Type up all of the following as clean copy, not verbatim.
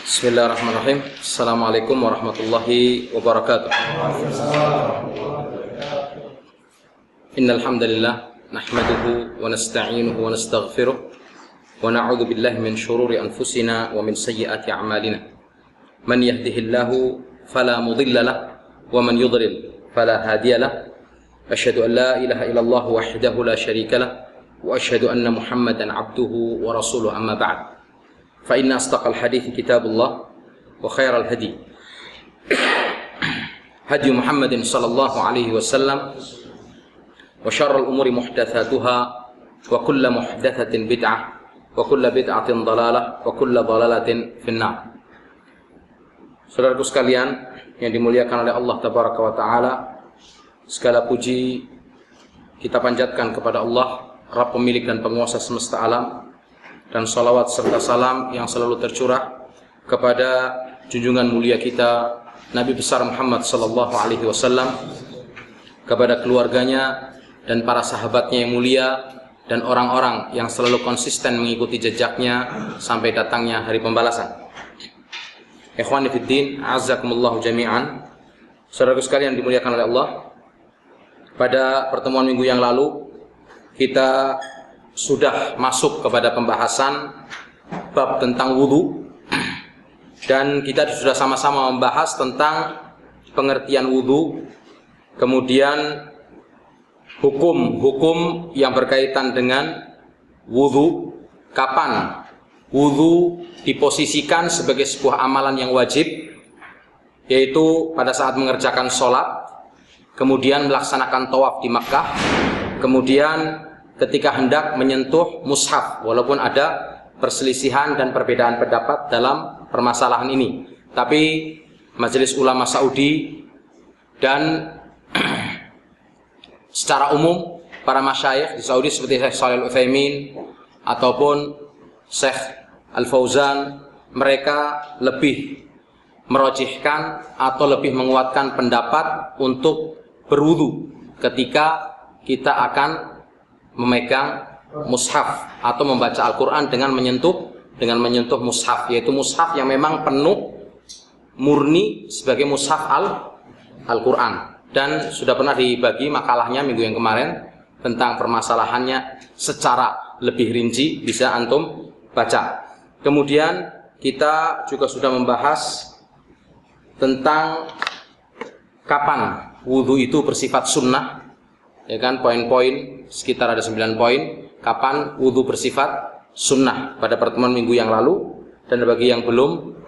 Bismillahirrahmanirrahim. Assalamualaikum warahmatullahi wabarakatuh. Innal hamdalillah nahmaduhu wa nasta'inuhu wa nastaghfiruh wa na'udzu billahi min shururi anfusina wa min sayyiati a'malina. Man yahdihillahu fala mudilla lahu wa man yudlil fala hadiya lahu. Asyhadu an la ilaha illallah wahdahu la syarika lahu wa asyhadu anna Muhammadan 'abduhu wa rasuluhu amma ba'd. Fa inna asdaqal hadithi kitabullah wa khairal hadi hadi Muhammadin sallallahu alaihi wasallam wa syarrul umuri muhdatsatuha wa kullu muhdatsatin bid'ah wa kullu bid'atin dhalalah wa kullu dhalalatin finnar. Saudaraku sekalian yang dimuliakan oleh Allah tabaraka wa taala, segala puji kita panjatkan kepada Allah, Rabb pemilik dan penguasa semesta alam, dan salawat serta salam yang selalu tercurah kepada junjungan mulia kita Nabi besar Muhammad sallallahu alaihi wasallam, kepada keluarganya dan para sahabatnya yang mulia, dan orang-orang yang selalu konsisten mengikuti jejaknya sampai datangnya hari pembalasan. Ikhwani fiddin, a'azzakumullahu jami'an. Saudaraku sekalian dimuliakan oleh Allah, pada pertemuan minggu yang lalu kita sudah masuk kepada pembahasan bab tentang wudu, dan kita sudah sama-sama membahas tentang pengertian wudu, kemudian hukum-hukum yang berkaitan dengan wudu, kapan wudu diposisikan sebagai sebuah amalan yang wajib, yaitu pada saat mengerjakan sholat, kemudian melaksanakan tawaf di Makkah, kemudian ketika hendak menyentuh mushaf, walaupun ada perselisihan dan perbedaan pendapat dalam permasalahan ini. Tapi Majelis Ulama Saudi dan secara umum para masyayikh di Saudi seperti Syekh Shalih Al-Utsaimin ataupun Syekh Al-Fauzan, mereka lebih merojihkan atau lebih menguatkan pendapat untuk berwudu ketika kita akan memegang mushaf atau membaca Al-Quran dengan menyentuh mushaf, yaitu mushaf yang memang penuh murni sebagai mushaf Al-Quran. Dan sudah pernah dibagi makalahnya minggu yang kemarin tentang permasalahannya secara lebih rinci, bisa antum baca. Kemudian kita juga sudah membahas tentang kapan wudu itu bersifat sunnah, ya kan, poin-poin sekitar ada 9 poin kapan wudu bersifat sunnah pada pertemuan minggu yang lalu. Dan bagi yang belum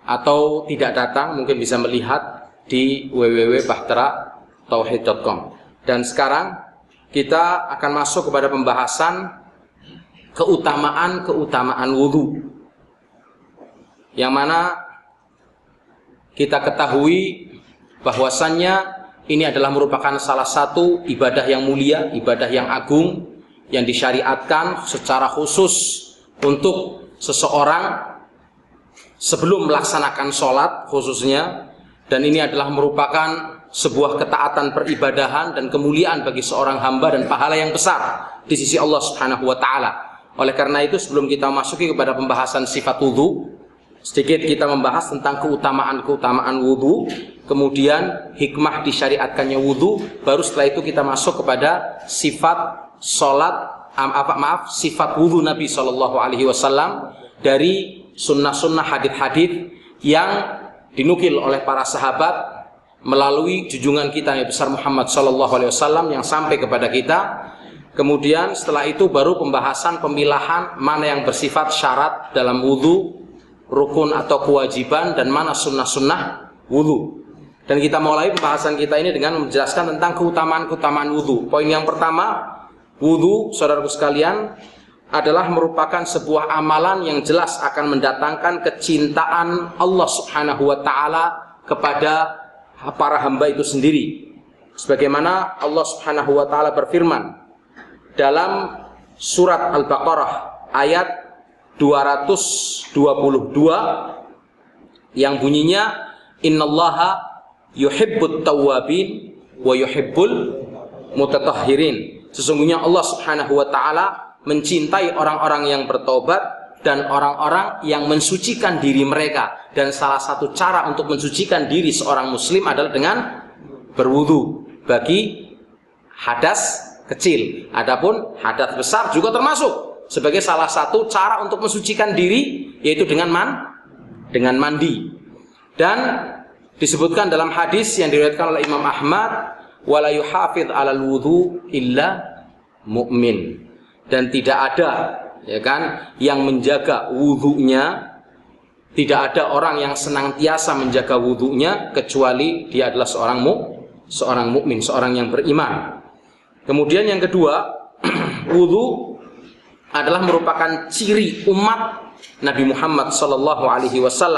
atau tidak datang mungkin bisa melihat di www.bahtaratauhid.com. Dan sekarang kita akan masuk kepada pembahasan keutamaan wudu, yang mana kita ketahui bahwasannya ini adalah merupakan salah satu ibadah yang mulia, ibadah yang agung, yang disyariatkan secara khusus untuk seseorang sebelum melaksanakan sholat khususnya. Dan ini adalah merupakan sebuah ketaatan peribadahan dan kemuliaan bagi seorang hamba dan pahala yang besar di sisi Allah Subhanahu wa ta'ala. Oleh karena itu, sebelum kita masuki kepada pembahasan sifat wudu, sedikit kita membahas tentang keutamaan wudu, kemudian hikmah disyariatkannya wudu, baru setelah itu kita masuk kepada sifat sifat wudu Nabi Shallallahu Alaihi Wasallam dari sunnah-sunnah hadith-hadith yang dinukil oleh para sahabat melalui junjungan kita Nabi besar Muhammad Shallallahu Alaihi Wasallam yang sampai kepada kita. Kemudian setelah itu baru pembahasan pemilahan mana yang bersifat syarat dalam wudu, rukun atau kewajiban, dan mana sunnah-sunnah wudu. Dan kita mulai pembahasan kita ini dengan menjelaskan tentang keutamaan wudu. Poin yang pertama, wudu, saudaraku sekalian, adalah merupakan sebuah amalan yang jelas akan mendatangkan kecintaan Allah Subhanahu wa ta'ala kepada para hamba itu sendiri. Sebagaimana Allah Subhanahu wa ta'ala berfirman dalam surat Al-Baqarah ayat 222 yang bunyinya, innallaha yuhibbut tawwabin wa yuhibbul mutatahhirin. Sesungguhnya Allah Subhanahu wa ta'ala mencintai orang-orang yang bertobat dan orang-orang yang mensucikan diri mereka. Dan salah satu cara untuk mensucikan diri seorang muslim adalah dengan berwudu bagi hadas kecil. Adapun hadas besar juga termasuk sebagai salah satu cara untuk mensucikan diri, yaitu dengan mandi. Dan disebutkan dalam hadis yang diriwayatkan oleh Imam Ahmad, wala yuhafidz 'alal wudu illa mu'min. Dan tidak ada, ya kan, yang menjaga wudunya, tidak ada orang yang senantiasa menjaga wudunya kecuali dia adalah seorang mukmin, seorang yang beriman. Kemudian yang kedua, wudu adalah merupakan ciri umat Nabi Muhammad SAW,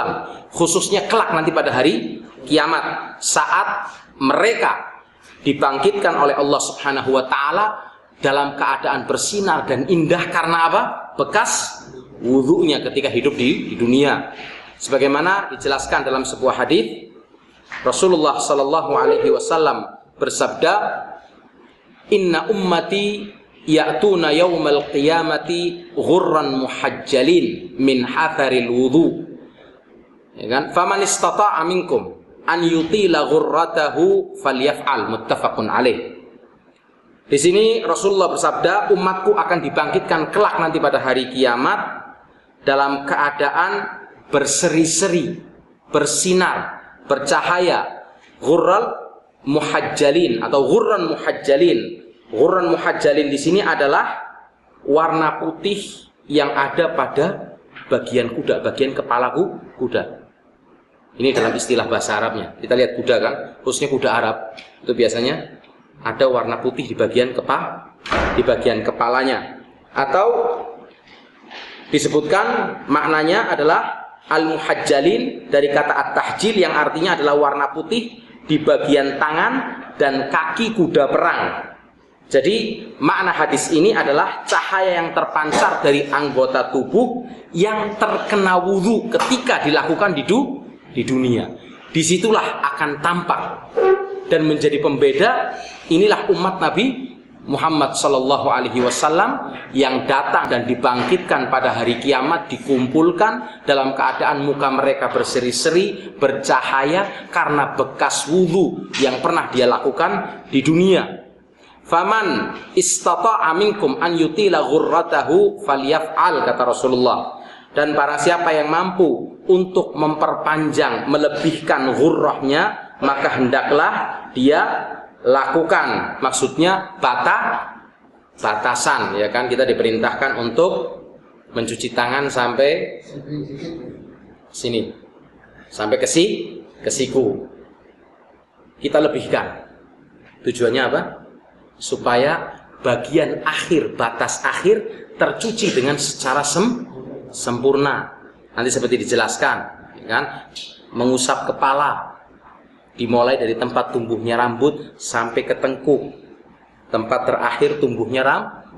khususnya kelak nanti pada hari kiamat, saat mereka dibangkitkan oleh Allah Subhanahu wa taala dalam keadaan bersinar dan indah karena apa? Bekas wudunya ketika hidup di dunia. Sebagaimana dijelaskan dalam sebuah hadis, Rasulullah SAW bersabda, "Inna ummati ya'tuna yaumal qiyamati ghurran muhajjalin min hatharil wudu." Ya kan? "Faman istata'a minkum an yutila ghurratahu falyaf'al." Muttafaqun alaih. Di sini Rasulullah bersabda, umatku akan dibangkitkan kelak nanti pada hari kiamat dalam keadaan berseri-seri, bersinar, bercahaya, ghurral muhajjalin atau ghurran muhajjalin. Ghurran muhajjalin di sini adalah warna putih yang ada pada bagian kuda, bagian kepala kuda. Ini dalam istilah bahasa Arabnya. Kita lihat kuda kan, khususnya kuda Arab itu biasanya ada warna putih di bagian kepalanya. Atau disebutkan maknanya adalah al-muhajjalin dari kata at-tahjil yang artinya adalah warna putih di bagian tangan dan kaki kuda perang. Jadi makna hadis ini adalah cahaya yang terpancar dari anggota tubuh yang terkena wudu ketika dilakukan di dunia. Disitulah akan tampak dan menjadi pembeda. Inilah umat Nabi Muhammad SAW yang datang dan dibangkitkan pada hari kiamat, dikumpulkan dalam keadaan muka mereka berseri-seri, bercahaya karena bekas wudu yang pernah dia lakukan di dunia. Faman istata'a minkum an yutila ghurratahu falyaf'al, kata Rasulullah. Dan barang siapa yang mampu untuk memperpanjang, melebihkan ghurrahnya, maka hendaklah dia lakukan. Maksudnya batasan, ya kan, kita diperintahkan untuk mencuci tangan sampai sini, sampai ke siku. Kita lebihkan. Tujuannya apa? Supaya bagian akhir, batas akhir tercuci dengan secara sempurna. Nanti seperti dijelaskan, ya kan? Mengusap kepala, dimulai dari tempat tumbuhnya rambut sampai ke tengkuk. Tempat terakhir tumbuhnya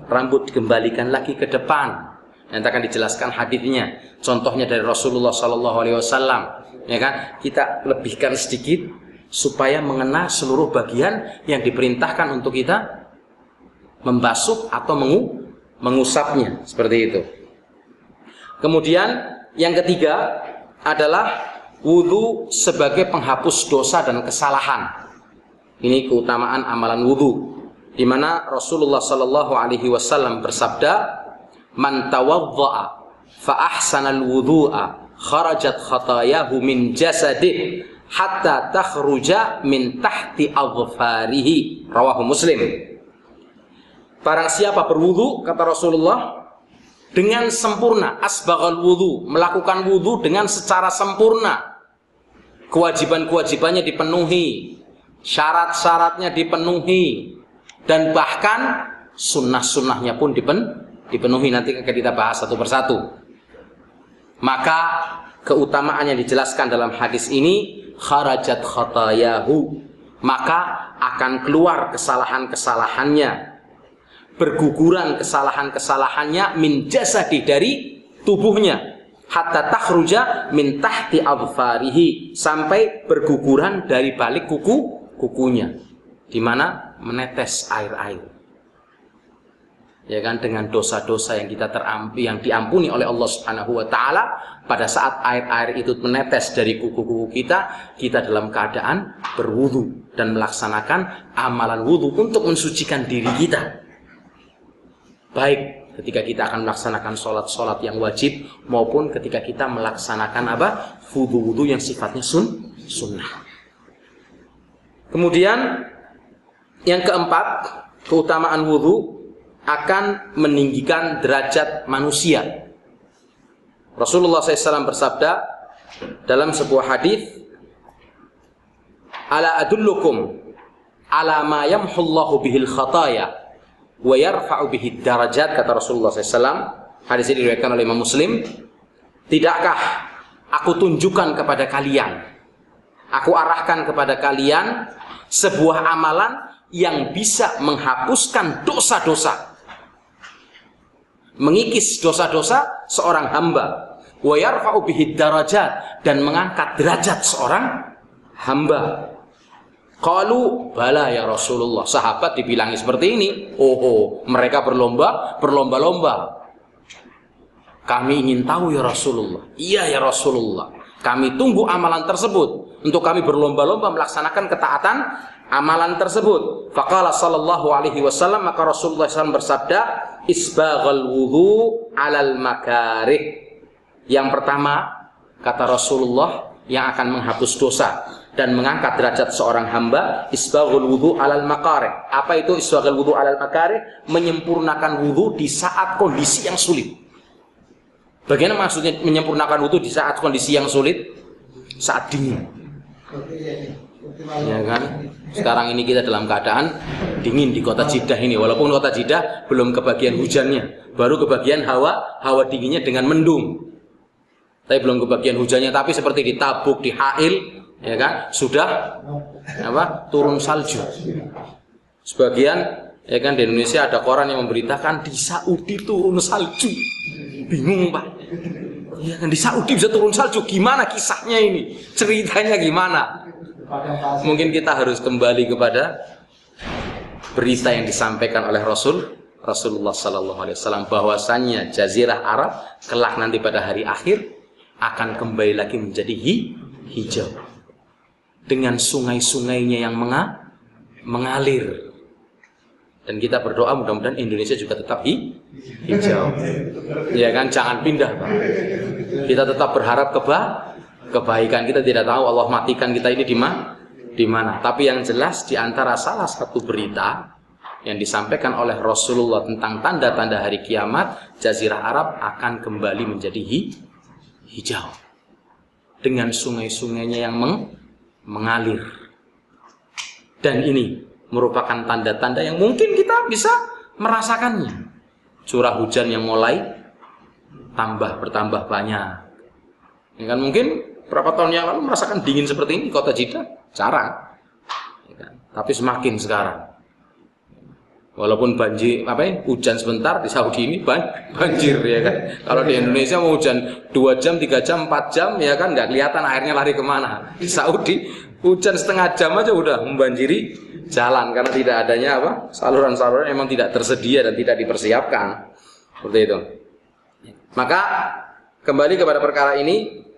rambut dikembalikan lagi ke depan. Nanti akan dijelaskan hadisnya. Contohnya dari Rasulullah SAW, ya kan? Kita lebihkan sedikit supaya mengena seluruh bagian yang diperintahkan untuk kita membasuh atau mengusapnya, seperti itu. Kemudian yang ketiga adalah wudu sebagai penghapus dosa dan kesalahan. Ini keutamaan amalan wudu, di mana Rasulullah SAW bersabda, "Man tawadda'a fa ahsanal wudu'a kharajat khatayahu min jasadih hatta takhruja min tahti adfarihi." Rawahu Muslim. Barang siapa berwudu, kata Rasulullah, dengan sempurna, asbaghal wudu, melakukan wudu dengan secara sempurna, kewajiban-kewajibannya dipenuhi, syarat-syaratnya dipenuhi, dan bahkan sunnah-sunnahnya pun dipenuhi. Nanti akan kita bahas satu persatu. Maka keutamaan yang dijelaskan dalam hadis ini, kharajat khatayahu, maka akan keluar kesalahan-kesalahannya, berguguran kesalahan-kesalahannya, min jasadi, dari tubuhnya, hatta takhruja min tahti adfarihi, sampai berguguran dari balik kukunya, di mana menetes air-air. ya kan, dengan dosa-dosa yang yang diampuni oleh Allah Subhanahu wa taala, pada saat air-air itu menetes dari kuku-kuku kita dalam keadaan berwudu dan melaksanakan amalan wudu untuk mensucikan diri kita. Baik ketika kita akan melaksanakan sholat-sholat yang wajib maupun ketika kita melaksanakan wudu-wudu yang sifatnya sunnah. Kemudian yang keempat, keutamaan wudu akan meninggikan derajat manusia. Rasulullah SAW bersabda dalam sebuah hadis, "Ala adullukum ala ma yamhullahu bihil khataya wa yarfa'u bihid darajat," kata Rasulullah SAW. Hadis ini diriwayatkan oleh Imam Muslim. "Tidakkah aku tunjukkan kepada kalian, aku arahkan kepada kalian sebuah amalan yang bisa menghapuskan dosa-dosa, mengikis dosa-dosa seorang hamba, wa yarfa'u bihid darajat, dan mengangkat derajat seorang hamba." Qalu bala ya Rasulullah. Sahabat dibilangi seperti ini. Mereka berlomba-lomba. "Kami ingin tahu ya Rasulullah." "Iya ya Rasulullah, kami tunggu amalan tersebut untuk kami berlomba-lomba melaksanakan ketaatan amalan tersebut." Faqala sallallahu alaihi wasallam, maka Rasulullah SAW bersabda, "Isbaghal wudu alal makarih." Yang pertama, kata Rasulullah, yang akan menghapus dosa dan mengangkat derajat seorang hamba, isbaghul wudu alal makarih. Apa itu isbaghul wudu alal makarih? Menyempurnakan wudu di saat kondisi yang sulit. Bagaimana maksudnya menyempurnakan wudu di saat kondisi yang sulit? Saat dingin. Ya kan? Sekarang ini kita dalam keadaan dingin di kota Jeddah ini. Walaupun kota Jeddah belum kebagian hujannya, baru kebagian hawa dinginnya dengan mendung. Tapi belum kebagian hujannya. Tapi seperti di Tabuk, di Ha'il, ya kan, sudah turun salju. Sebagian, ya kan, di Indonesia ada koran yang memberitakan di Saudi turun salju. Bingung Pak. Ya kan, di Saudi bisa turun salju. Gimana kisahnya ini? Ceritanya gimana? Mungkin kita harus kembali kepada berita yang disampaikan oleh Rasulullah Sallallahu Alaihi Wasallam, bahwasannya Jazirah Arab kelak nanti pada hari akhir akan kembali lagi menjadi hijau dengan sungai-sungainya yang mengalir. Dan kita berdoa mudah-mudahan Indonesia juga tetap hijau. Ya kan, jangan pindah Pak. Kita tetap berharap kebaikan. Kita tidak tahu Allah matikan kita ini di mana. Tapi yang jelas di antara salah satu berita yang disampaikan oleh Rasulullah tentang tanda-tanda hari kiamat, Jazirah Arab akan kembali menjadi hijau dengan sungai-sungainya yang mengalir. Dan ini merupakan tanda-tanda yang mungkin kita bisa merasakannya. Curah hujan yang mulai bertambah banyak. Ya kan, mungkin berapa tahun yang lalu merasakan dingin seperti ini di kota Jeddah jarang. Ya kan? Tapi semakin sekarang. Walaupun hujan sebentar, di Saudi ini banjir, ya kan. Kalau di Indonesia mau hujan 2 jam, 3 jam, 4 jam, ya kan, nggak kelihatan airnya lari kemana. Di Saudi hujan setengah jam aja udah membanjiri jalan karena tidak adanya saluran-saluran memang tidak tersedia dan tidak dipersiapkan. Seperti itu. Maka kembali kepada perkara ini,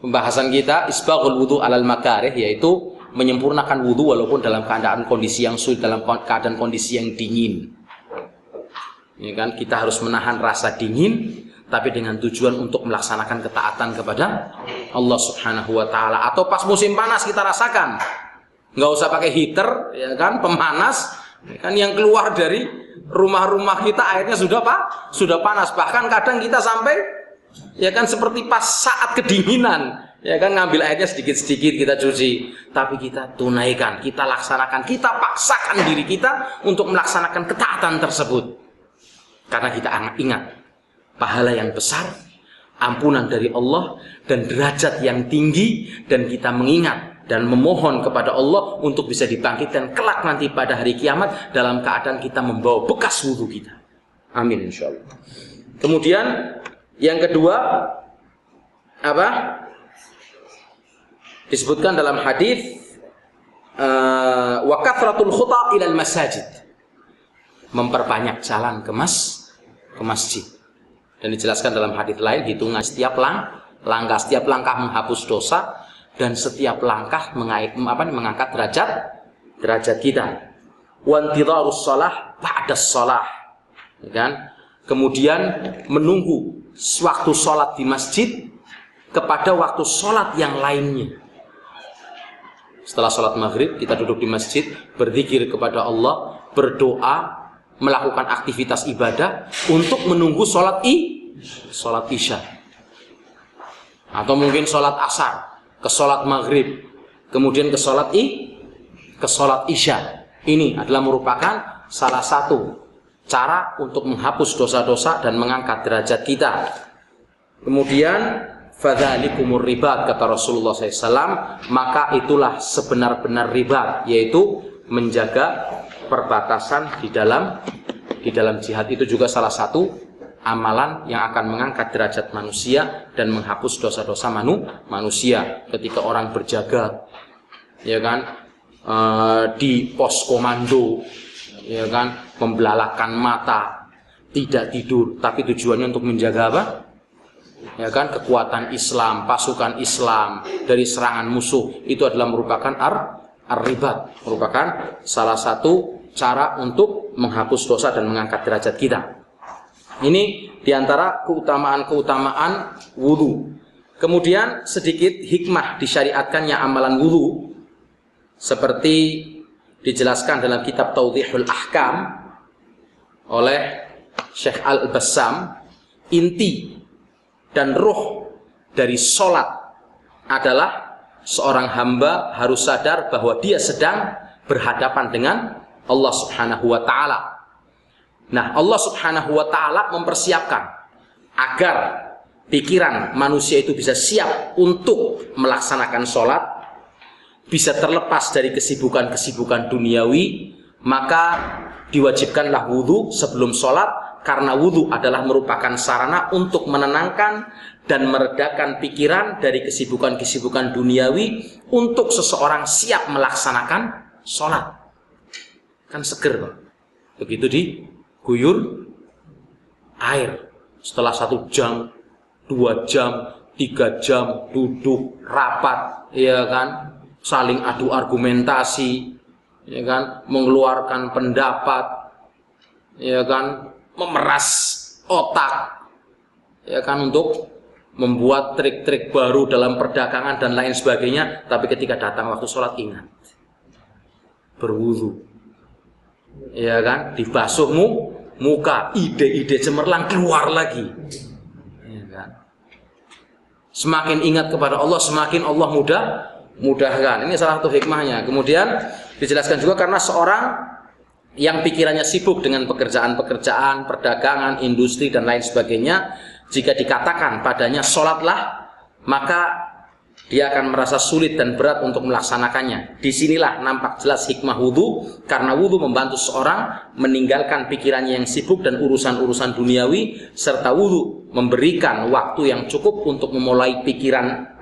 pembahasan kita isbaghul wudu alal makarih, yaitu menyempurnakan wudu walaupun dalam keadaan kondisi yang sulit, dalam keadaan kondisi yang dingin. Ya kan, kita harus menahan rasa dingin, tapi dengan tujuan untuk melaksanakan ketaatan kepada Allah Subhanahu wa taala. Atau pas musim panas kita rasakan, nggak usah pakai heater, ya kan, pemanas, ya kan, yang keluar dari rumah-rumah kita airnya sudah panas. Bahkan kadang kita sampai, ya kan, seperti pas saat kedinginan, ya kan, ngambil airnya sedikit-sedikit kita cuci, tapi kita tunaikan, kita laksanakan, kita paksakan diri kita untuk melaksanakan ketaatan tersebut. Karena kita ingat pahala yang besar, ampunan dari Allah, dan derajat yang tinggi, dan kita mengingat dan memohon kepada Allah untuk bisa dibangkitkan kelak nanti pada hari kiamat dalam keadaan kita membawa bekas wudu kita. Amin insyaallah. Kemudian yang kedua disebutkan dalam hadis wa kathratul khuta ilal masajid, memperbanyak jalan ke masjid. Dan dijelaskan dalam hadis lain, hitungan setiap langkah, setiap langkah menghapus dosa, dan setiap langkah mengangkat derajat kita. Wantidharus shalah ba'da shalah, kan? Kemudian menunggu waktu sholat di masjid kepada waktu sholat yang lainnya. Setelah sholat maghrib kita duduk di masjid, berzikir kepada Allah, berdoa, melakukan aktivitas ibadah untuk menunggu sholat isya, atau mungkin sholat asar, ke sholat maghrib, kemudian ke sholat isya. Ini adalah merupakan salah satu cara untuk menghapus dosa-dosa dan mengangkat derajat kita. Kemudian fadzalikumur ribat, kata Rasulullah SAW, maka itulah sebenar-benar ribat, yaitu menjaga perbatasan di dalam jihad. Itu juga salah satu amalan yang akan mengangkat derajat manusia dan menghapus dosa-dosa manusia. Ketika orang berjaga, ya kan, di pos komando, ya kan, membelalakkan mata, tidak tidur, tapi tujuannya untuk menjaga apa? Ya kan, kekuatan Islam, pasukan Islam dari serangan musuh. Itu adalah merupakan ar-ribat, merupakan salah satu cara untuk menghapus dosa dan mengangkat derajat kita. Ini diantara keutamaan wudu. Kemudian sedikit hikmah disyariatkannya amalan wudu, seperti dijelaskan dalam kitab Tawdihul Ahkam oleh Syekh Al-Bassam. Inti dan ruh dari sholat adalah seorang hamba harus sadar bahwa dia sedang berhadapan dengan Allah Subhanahu wa ta'ala. Nah, Allah Subhanahu wa ta'ala mempersiapkan agar pikiran manusia itu bisa siap untuk melaksanakan sholat, bisa terlepas dari kesibukan-kesibukan duniawi, maka diwajibkanlah wudhu sebelum sholat, karena wudhu adalah merupakan sarana untuk menenangkan dan meredakan pikiran dari kesibukan-kesibukan duniawi untuk seseorang siap melaksanakan sholat. Kan seger, Pak. Begitu diguyur air, setelah 1 jam, 2 jam, 3 jam duduk rapat, ya kan, saling adu argumentasi, ya kan, mengeluarkan pendapat, ya kan, memeras otak, ya kan, untuk membuat trik-trik baru dalam perdagangan dan lain sebagainya. Tapi ketika datang waktu sholat, ingat berwudu, ya kan, dibasuh muka, ide-ide cemerlang keluar lagi, ya kan. Semakin ingat kepada Allah, semakin Allah mudahkan. Ini salah satu hikmahnya. Kemudian dijelaskan juga karena seorang yang pikirannya sibuk dengan pekerjaan-pekerjaan, perdagangan, industri dan lain sebagainya, jika dikatakan padanya sholatlah, maka dia akan merasa sulit dan berat untuk melaksanakannya. Disinilah nampak jelas hikmah wudhu, karena wudhu membantu seorang meninggalkan pikirannya yang sibuk dan urusan-urusan duniawi, serta wudhu memberikan waktu yang cukup untuk memulai pikiran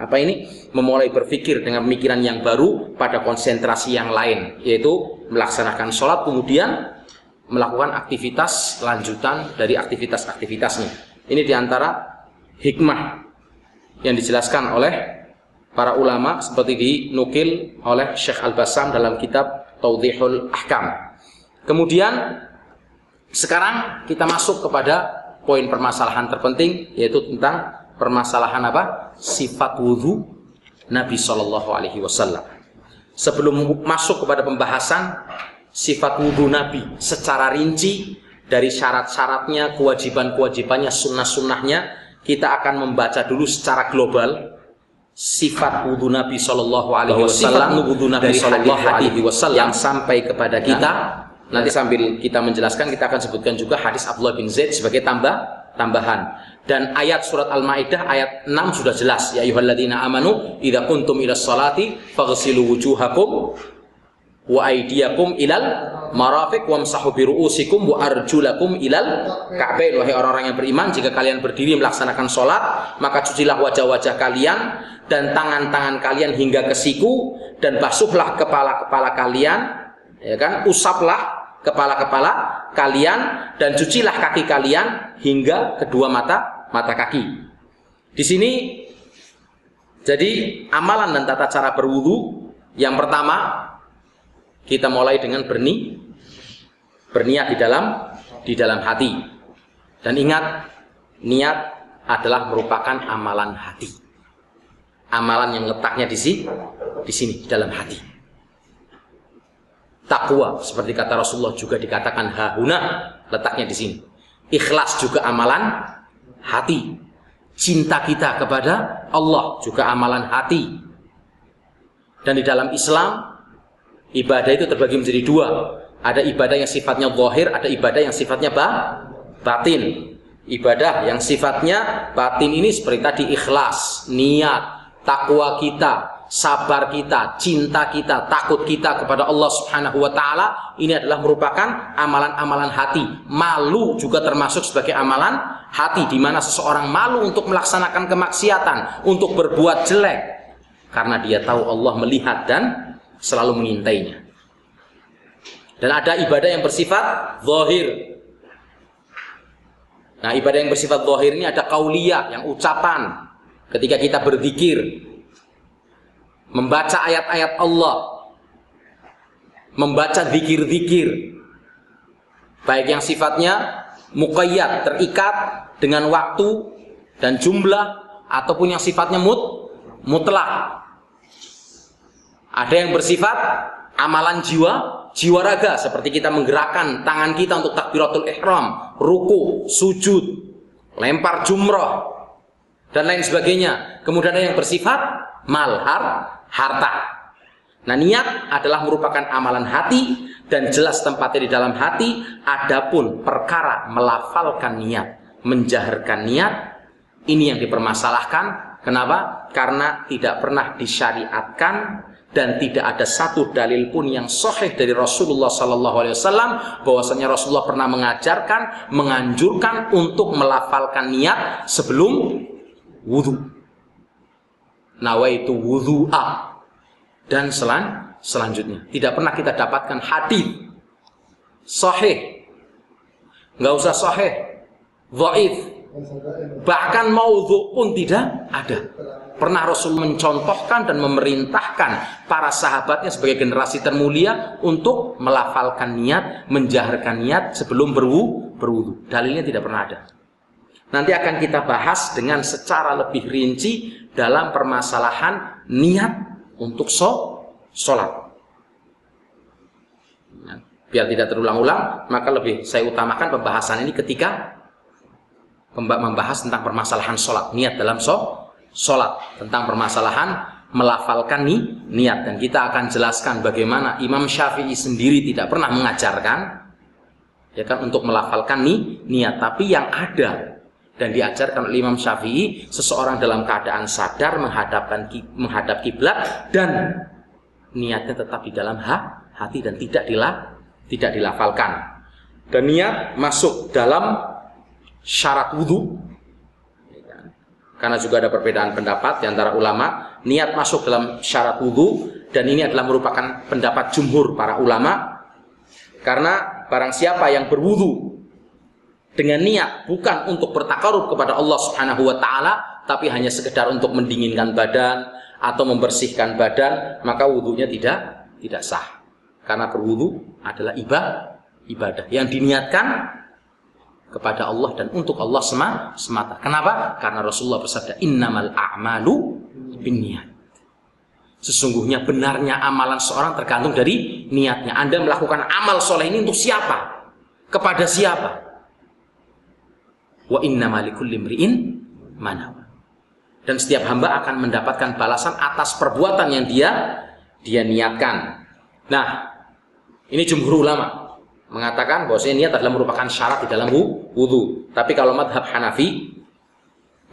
memulai berpikir dengan pemikiran yang baru pada konsentrasi yang lain, yaitu melaksanakan sholat, kemudian melakukan aktivitas lanjutan dari aktivitas-aktivitasnya. Ini diantara hikmah yang dijelaskan oleh para ulama, seperti dinukil oleh Syekh Al-Bassam dalam kitab Tawdihul Ahkam. Kemudian sekarang kita masuk kepada poin permasalahan terpenting, yaitu tentang permasalahan apa? Sifat wudhu Nabi SAW. Sebelum masuk kepada pembahasan sifat wudhu Nabi secara rinci, dari syarat-syaratnya, kewajiban-kewajibannya, sunnah-sunnahnya, kita akan membaca dulu secara global sifat wudhu Nabi SAW yang sampai kepada kita. Nanti sambil kita menjelaskan, kita akan sebutkan juga hadis Abdullah bin Zaid sebagai tambahan. Dan ayat surat Al-Maidah ayat 6 sudah jelas, ya ayyuhalladzina amanu idza kuntum ilas salati faghsilu wujuhakum wa aydiyakum ilal marafiq wamsahu bi ru'usikum wa arjulakum ilal ka'bain. Wahai orang-orang yang beriman, jika kalian berdiri melaksanakan sholat, maka cucilah wajah-wajah kalian dan tangan-tangan kalian hingga ke siku, dan basuhlah kepala-kepala kalian, ya kan, usaplah kepala-kepala kalian dan cucilah kaki kalian hingga kedua mata kaki. Di sini jadi amalan dan tata cara berwudu, yang pertama kita mulai dengan berniat di dalam hati. Dan ingat, niat adalah merupakan amalan hati. Amalan yang letaknya di sini di dalam hati. Takwa seperti kata Rasulullah juga dikatakan hahuna, letaknya di sini. Ikhlas juga amalan hati. Cinta kita kepada Allah juga amalan hati. Dan di dalam Islam ibadah itu terbagi menjadi dua. Ada ibadah yang sifatnya zahir, ada ibadah yang sifatnya batin. Ibadah yang sifatnya batin ini seperti tadi ikhlas, niat, takwa kita, sabar kita, cinta kita, takut kita kepada Allah Subhanahu wa taala, ini adalah merupakan amalan-amalan hati. Malu juga termasuk sebagai amalan hati, di mana seseorang malu untuk melaksanakan kemaksiatan, untuk berbuat jelek karena dia tahu Allah melihat dan selalu mengintainya. Dan ada ibadah yang bersifat zahir. Nah, ibadah yang bersifat zahir ini ada qauliyah, yang ucapan ketika kita berzikir, membaca ayat-ayat Allah, membaca zikir-zikir, baik yang sifatnya muqayyad, terikat dengan waktu dan jumlah, ataupun yang sifatnya mutlak. Ada yang bersifat amalan jiwa raga, seperti kita menggerakkan tangan kita untuk takbiratul ihram, ruku, sujud, lempar jumrah, dan lain sebagainya. Kemudian ada yang bersifat harta. Nah, niat adalah merupakan amalan hati dan jelas tempatnya di dalam hati. Adapun perkara melafalkan niat, menjaharkan niat, ini yang dipermasalahkan. Kenapa? Karena tidak pernah disyariatkan dan tidak ada satu dalil pun yang sahih dari Rasulullah SAW bahwasanya Rasulullah pernah mengajarkan, menganjurkan untuk melafalkan niat sebelum wudu. Nawaitu wudu'a dan selanjutnya. Tidak pernah kita dapatkan hadis sahih, nggak usah sahih, dhaif, bahkan maudhu pun tidak ada. Pernah Rasul mencontohkan dan memerintahkan para sahabatnya sebagai generasi termulia untuk melafalkan niat, menjaharkan niat sebelum berwudu. Dalilnya tidak pernah ada. Nanti akan kita bahas dengan secara lebih rinci dalam permasalahan niat untuk sholat. Biar tidak terulang-ulang, maka lebih saya utamakan pembahasan ini ketika membahas tentang permasalahan sholat, niat dalam sholat, tentang permasalahan melafalkan niat. Dan kita akan jelaskan bagaimana Imam Syafi'i sendiri tidak pernah mengajarkan, ya kan, untuk melafalkan niat. Tapi yang ada dan diajarkan oleh Imam Syafi'i, seseorang dalam keadaan sadar menghadap kiblat dan niatnya tetap di dalam hati dan tidak dilafalkan. Dan niat masuk dalam syarat wudu. Karena juga ada perbedaan pendapat di antara ulama, niat masuk dalam syarat wudu, dan ini adalah merupakan pendapat jumhur para ulama. Karena barang siapa yang berwudu dengan niat bukan untuk bertakarub kepada Allah Subhanahu wa taala, tapi hanya sekedar untuk mendinginkan badan atau membersihkan badan, maka wudunya tidak sah. Karena berwudu adalah ibadah yang diniatkan kepada Allah dan untuk Allah semata. Kenapa? Karena Rasulullah bersabda, innamal a'malu binniyat. Sesungguhnya benarnya amalan seorang tergantung dari niatnya. Anda melakukan amal soleh ini untuk siapa? Kepada siapa? Wa innamal likulli imri'in ma nawa. Dan setiap hamba akan mendapatkan balasan atas perbuatan yang dia niatkan. Nah, ini jumhur ulama mengatakan bahwasanya niat adalah merupakan syarat di dalam wudu. Tapi kalau madhab Hanafi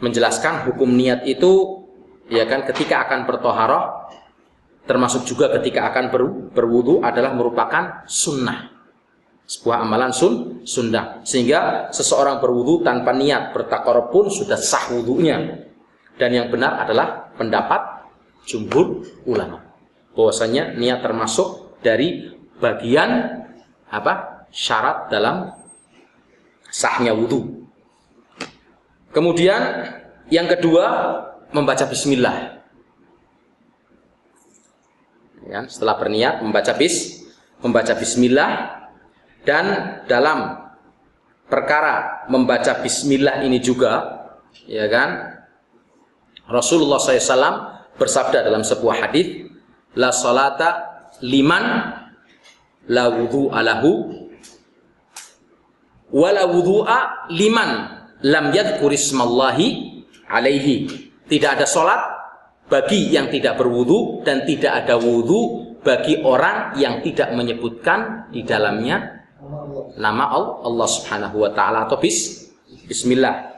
menjelaskan hukum niat itu, ya kan, ketika akan bertoharoh, termasuk juga ketika akan berwudu adalah merupakan sunnah, sebuah amalan sunnah. Sehingga seseorang berwudu tanpa niat bertakarub pun sudah sah wudunya. Dan yang benar adalah pendapat jumhur ulama, bahwasanya niat termasuk dari bagian syarat dalam sahnya wudu. Kemudian yang kedua, membaca bismillah. Ya, setelah berniat membaca bismillah, dan dalam perkara membaca bismillah ini juga, ya kan, Rasulullah SAW bersabda dalam sebuah hadis, la salata liman la wudu'a lahu wa la wudu'a liman lam yadhkur ismallahi alaihi. Tidak ada salat bagi yang tidak berwudu, dan tidak ada wudu bagi orang yang tidak menyebutkan di dalamnya nama Allah Subhanahu wa taala atau bismillah.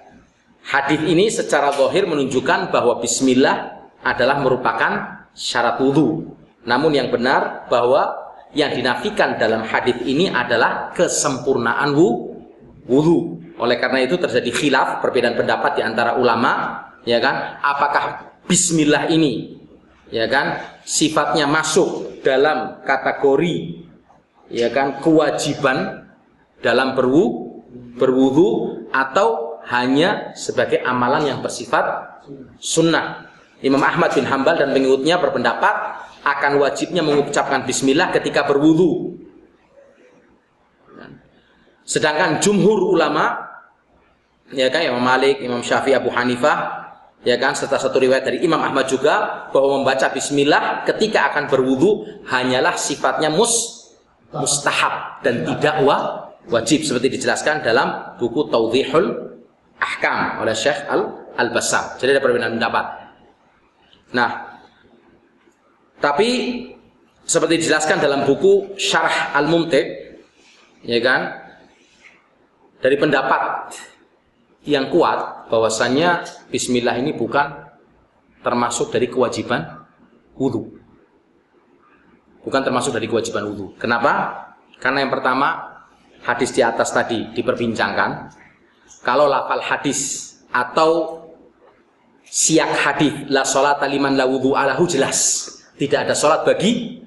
Hadis ini secara zahir menunjukkan bahwa bismillah adalah merupakan syarat wudu. Namun yang benar bahwa yang dinafikan dalam hadis ini adalah kesempurnaan wudu. Oleh karena itu terjadi khilaf, perbedaan pendapat di antara ulama, ya kan? Apakah bismillah ini, ya kan, sifatnya masuk dalam kategori, ya kan, kewajiban dalam berwudu, atau hanya sebagai amalan yang bersifat sunnah. Imam Ahmad bin Hambal dan pengikutnya berpendapat akan wajibnya mengucapkan bismillah ketika berwudu. Sedangkan jumhur ulama, ya kan, Imam Malik, Imam Syafi'i, Abu Hanifah, ya kan, serta satu riwayat dari Imam Ahmad juga, bahwa membaca bismillah ketika akan berwudu hanyalah sifatnya mustahab dan tidak wajib, seperti dijelaskan dalam buku Tawdihul Ahkam oleh Syekh Al-Bassam. Jadi ada perbedaan pendapat. Nah, tapi seperti dijelaskan dalam buku Syarah Al-Mumti', ya kan, dari pendapat yang kuat bahwasannya bismillah ini bukan termasuk dari kewajiban wudu. Bukan termasuk dari kewajiban wudu. Kenapa? Karena yang pertama, hadis di atas tadi diperbincangkan. Kalau lafal hadis atau siyak hadis la sholata liman la wudu'a lahu jelas. Tidak ada sholat bagi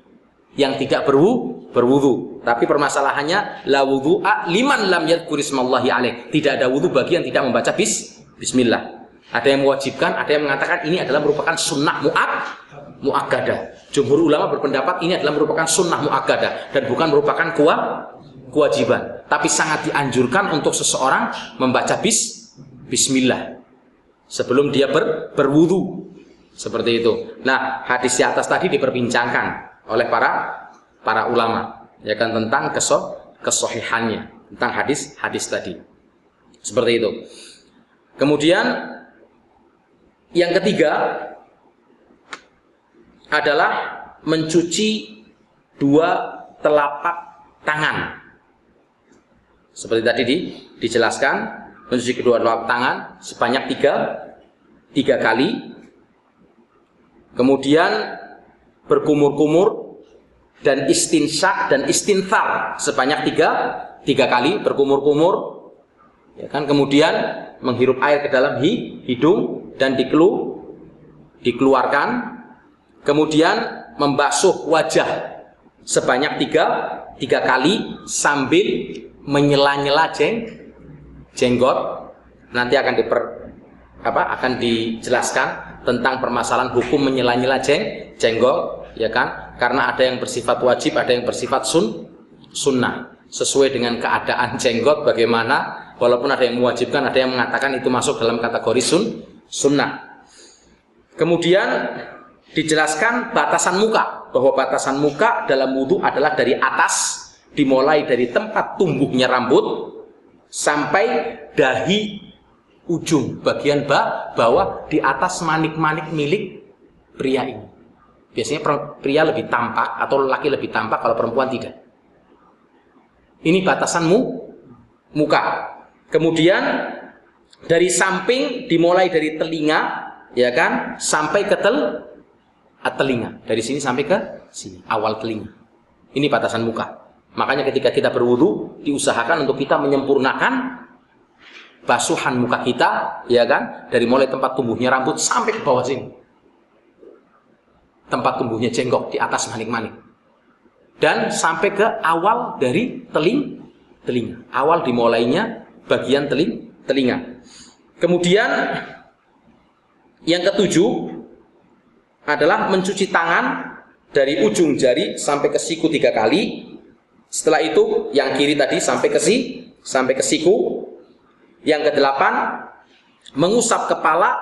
yang tidak berwudu. Tapi permasalahannya la wudu'a liman lam yadhkur ismallahi alaih. Tidak ada wudu bagi yang tidak membaca bismillah. Ada yang mewajibkan, ada yang mengatakan ini adalah merupakan sunnah muakkadah. Jumhur ulama berpendapat ini adalah merupakan sunnah muakkadah dan bukan merupakan kewajiban. Tapi sangat dianjurkan untuk seseorang membaca bismillah sebelum dia berwudu. Seperti itu. Nah, hadis di atas tadi diperbincangkan oleh para ulama, ya kan, tentang kesohihannya, tentang hadis tadi. Seperti itu. Kemudian yang ketiga adalah mencuci dua telapak tangan. Seperti tadi dijelaskan, mencuci kedua telapak tangan sebanyak tiga kali. Kemudian berkumur-kumur dan istinsyak dan istinthar sebanyak tiga kali, berkumur-kumur, ya kan. Kemudian menghirup air ke dalam hidung dan dikeluarkan. Kemudian membasuh wajah sebanyak tiga kali sambil menyela-nyela jenggot. Nanti akan dijelaskan tentang permasalahan hukum menyela-nyela jenggot, ya kan? Karena ada yang bersifat wajib, ada yang bersifat sunnah. Sesuai dengan keadaan jenggot bagaimana, walaupun ada yang mewajibkan, ada yang mengatakan itu masuk dalam kategori sunnah. Kemudian dijelaskan batasan muka, bahwa batasan muka dalam wudu adalah dari atas, dimulai dari tempat tumbuhnya rambut sampai dahi ujung bagian bawah di atas manik-manik milik pria ini. Biasanya pria lebih tampak atau lelaki lebih tampak, kalau perempuan tidak. Ini batasan muka. Kemudian dari samping dimulai dari telinga, ya kan, sampai ke telinga. Dari sini sampai ke sini, awal telinga. Ini batasan muka. Makanya ketika kita berwudu diusahakan untuk kita menyempurnakan basuhan muka kita, ya kan, dari mulai tempat tumbuhnya rambut sampai ke bawah sini, tempat tumbuhnya jenggot di atas manik-manik, dan sampai ke awal dari telinga. Awal dimulainya bagian telinga. Kemudian yang ketujuh adalah mencuci tangan dari ujung jari sampai ke siku 3 kali. Setelah itu yang kiri tadi sampai ke siku. Yang kedelapan, mengusap kepala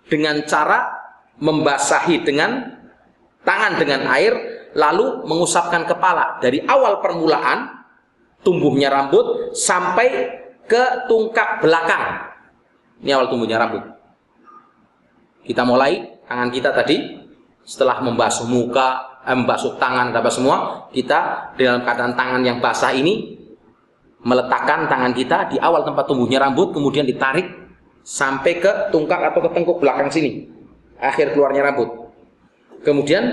dengan cara membasahi dengan tangan dengan air, lalu mengusapkan kepala dari awal permulaan tumbuhnya rambut sampai ke tungkak belakang. Ini awal tumbuhnya rambut. Kita mulai tangan kita tadi, setelah membasuh muka, membasuh tangan, apa semua, kita dalam keadaan tangan yang basah ini meletakkan tangan kita di awal tempat tumbuhnya rambut, kemudian ditarik sampai ke tungkak atau ke tengkuk belakang sini, akhir keluarnya rambut. Kemudian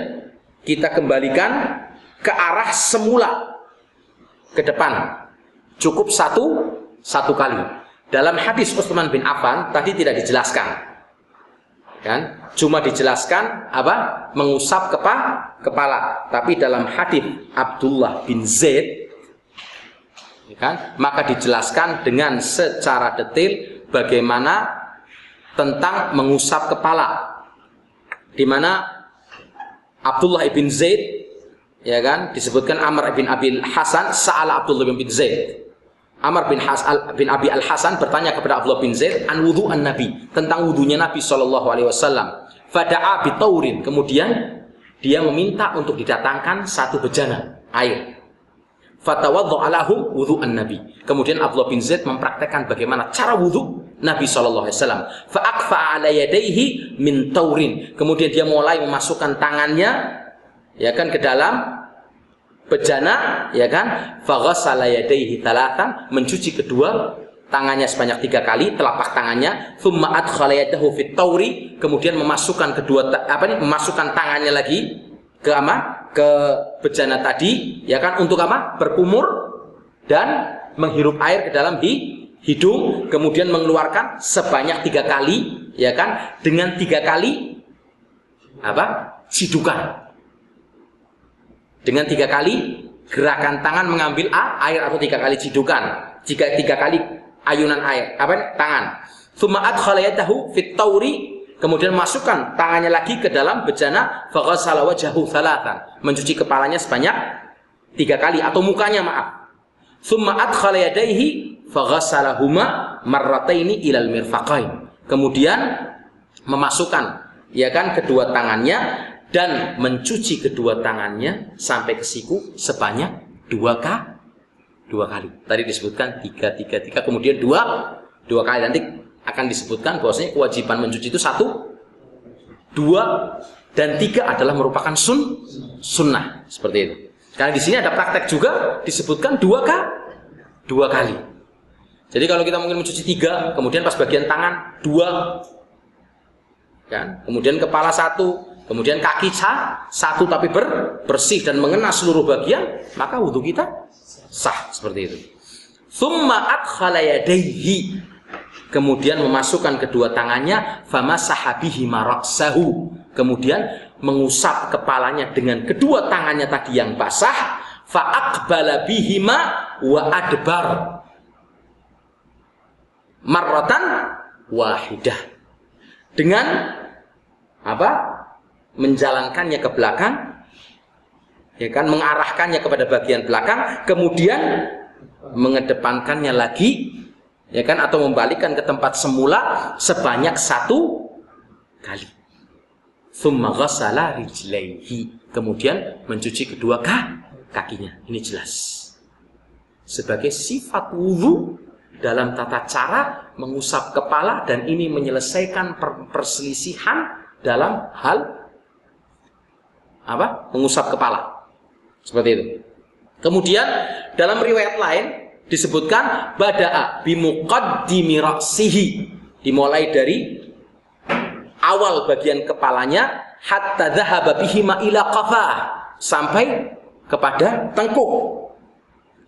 kita kembalikan ke arah semula, ke depan. Cukup satu kali. Dalam hadis Utsman bin Affan tadi tidak dijelaskan, kan? Cuma dijelaskan apa? Mengusap kepala. Tapi dalam hadis Abdullah bin Zaid, kan, maka dijelaskan dengan secara detail bagaimana tentang mengusap kepala, di mana Abdullah bin Zaid, ya kan, disebutkan Amr bin Abi Hasan sa'ala Abdullah bin Zaid. Amr bin Abi Al-Hasan bertanya kepada Abdullah bin Zaid an wudu'an Nabi, tentang wudunya Nabi SAW. Fada'a bitaurin, kemudian dia meminta untuk didatangkan satu bejana air. Fatawaddu'a lahum wudu'an Nabi. Kemudian Abdullah bin Zaid mempraktekkan bagaimana cara wudu Nabi SAW. Fa'akfa'a ala yadayhi min taurin. Kemudian dia mulai memasukkan tangannya, ya kan, ke dalam bejana, ya kan. Faghassala yadayhi thalathan, mencuci kedua tangannya sebanyak 3 kali, telapak tangannya. Tsumma adkhala yadahu fit tauri, kemudian memasukkan memasukkan tangannya lagi ke bejana tadi, ya kan, untuk apa? Berkumur dan menghirup air ke dalam hidung, kemudian mengeluarkan sebanyak 3 kali, ya kan, dengan 3 kali apa? Cidukan. Dengan 3 kali gerakan tangan mengambil air atau 3 kali cidukan. Jika 3 kali ayunan air, tangan. Tsumma adkhala yadahu fit tauri, kemudian masukkan tangannya lagi ke dalam bejana. Faghassala wajhahu thalathan, mencuci kepalanya sebanyak 3 kali, atau mukanya, maaf. Tsumma adkhala yadayhi faghassalahuma marrataini ilal mirfaqain, kemudian memasukkan, ya kan, kedua tangannya dan mencuci kedua tangannya sampai ke siku sebanyak 2 kali. Tadi disebutkan 3, kemudian 2 kali. Nanti akan disebutkan bahwasanya kewajiban mencuci itu 1, 2, dan 3 adalah merupakan sunnah, seperti itu. Karena di sini ada praktek juga disebutkan 2 kali. Jadi kalau kita mungkin mencuci 3, kemudian pas bagian tangan 2, kan? Kemudian kepala 1, kemudian kaki 1, tapi bersih dan mengena seluruh bagian, maka wudhu kita sah, seperti itu. Tsumma adkhala yadayhi, kemudian memasukkan kedua tangannya, famasaha bihima ra'sahu, kemudian mengusap kepalanya dengan kedua tangannya tadi yang basah, fa'aqbala bihima wa adbar marratan wahidah, dengan apa? Menjalankannya ke belakang, ya kan, mengarahkannya kepada bagian belakang, kemudian mengedepankannya lagi, ya kan, atau membalikkan ke tempat semula sebanyak 1 kali. Tsumma ghassala rijlaihi, kemudian mencuci kedua kakinya. Ini jelas sebagai sifat wudu dalam tata cara mengusap kepala, dan ini menyelesaikan perselisihan dalam hal apa? Mengusap kepala. Seperti itu. Kemudian dalam riwayat lain disebutkan bada'a bimuqaddimi ra'sihi, dimulai dari awal bagian kepalanya, hatta dhahaba bihima ila qafah, sampai kepada tengkuk.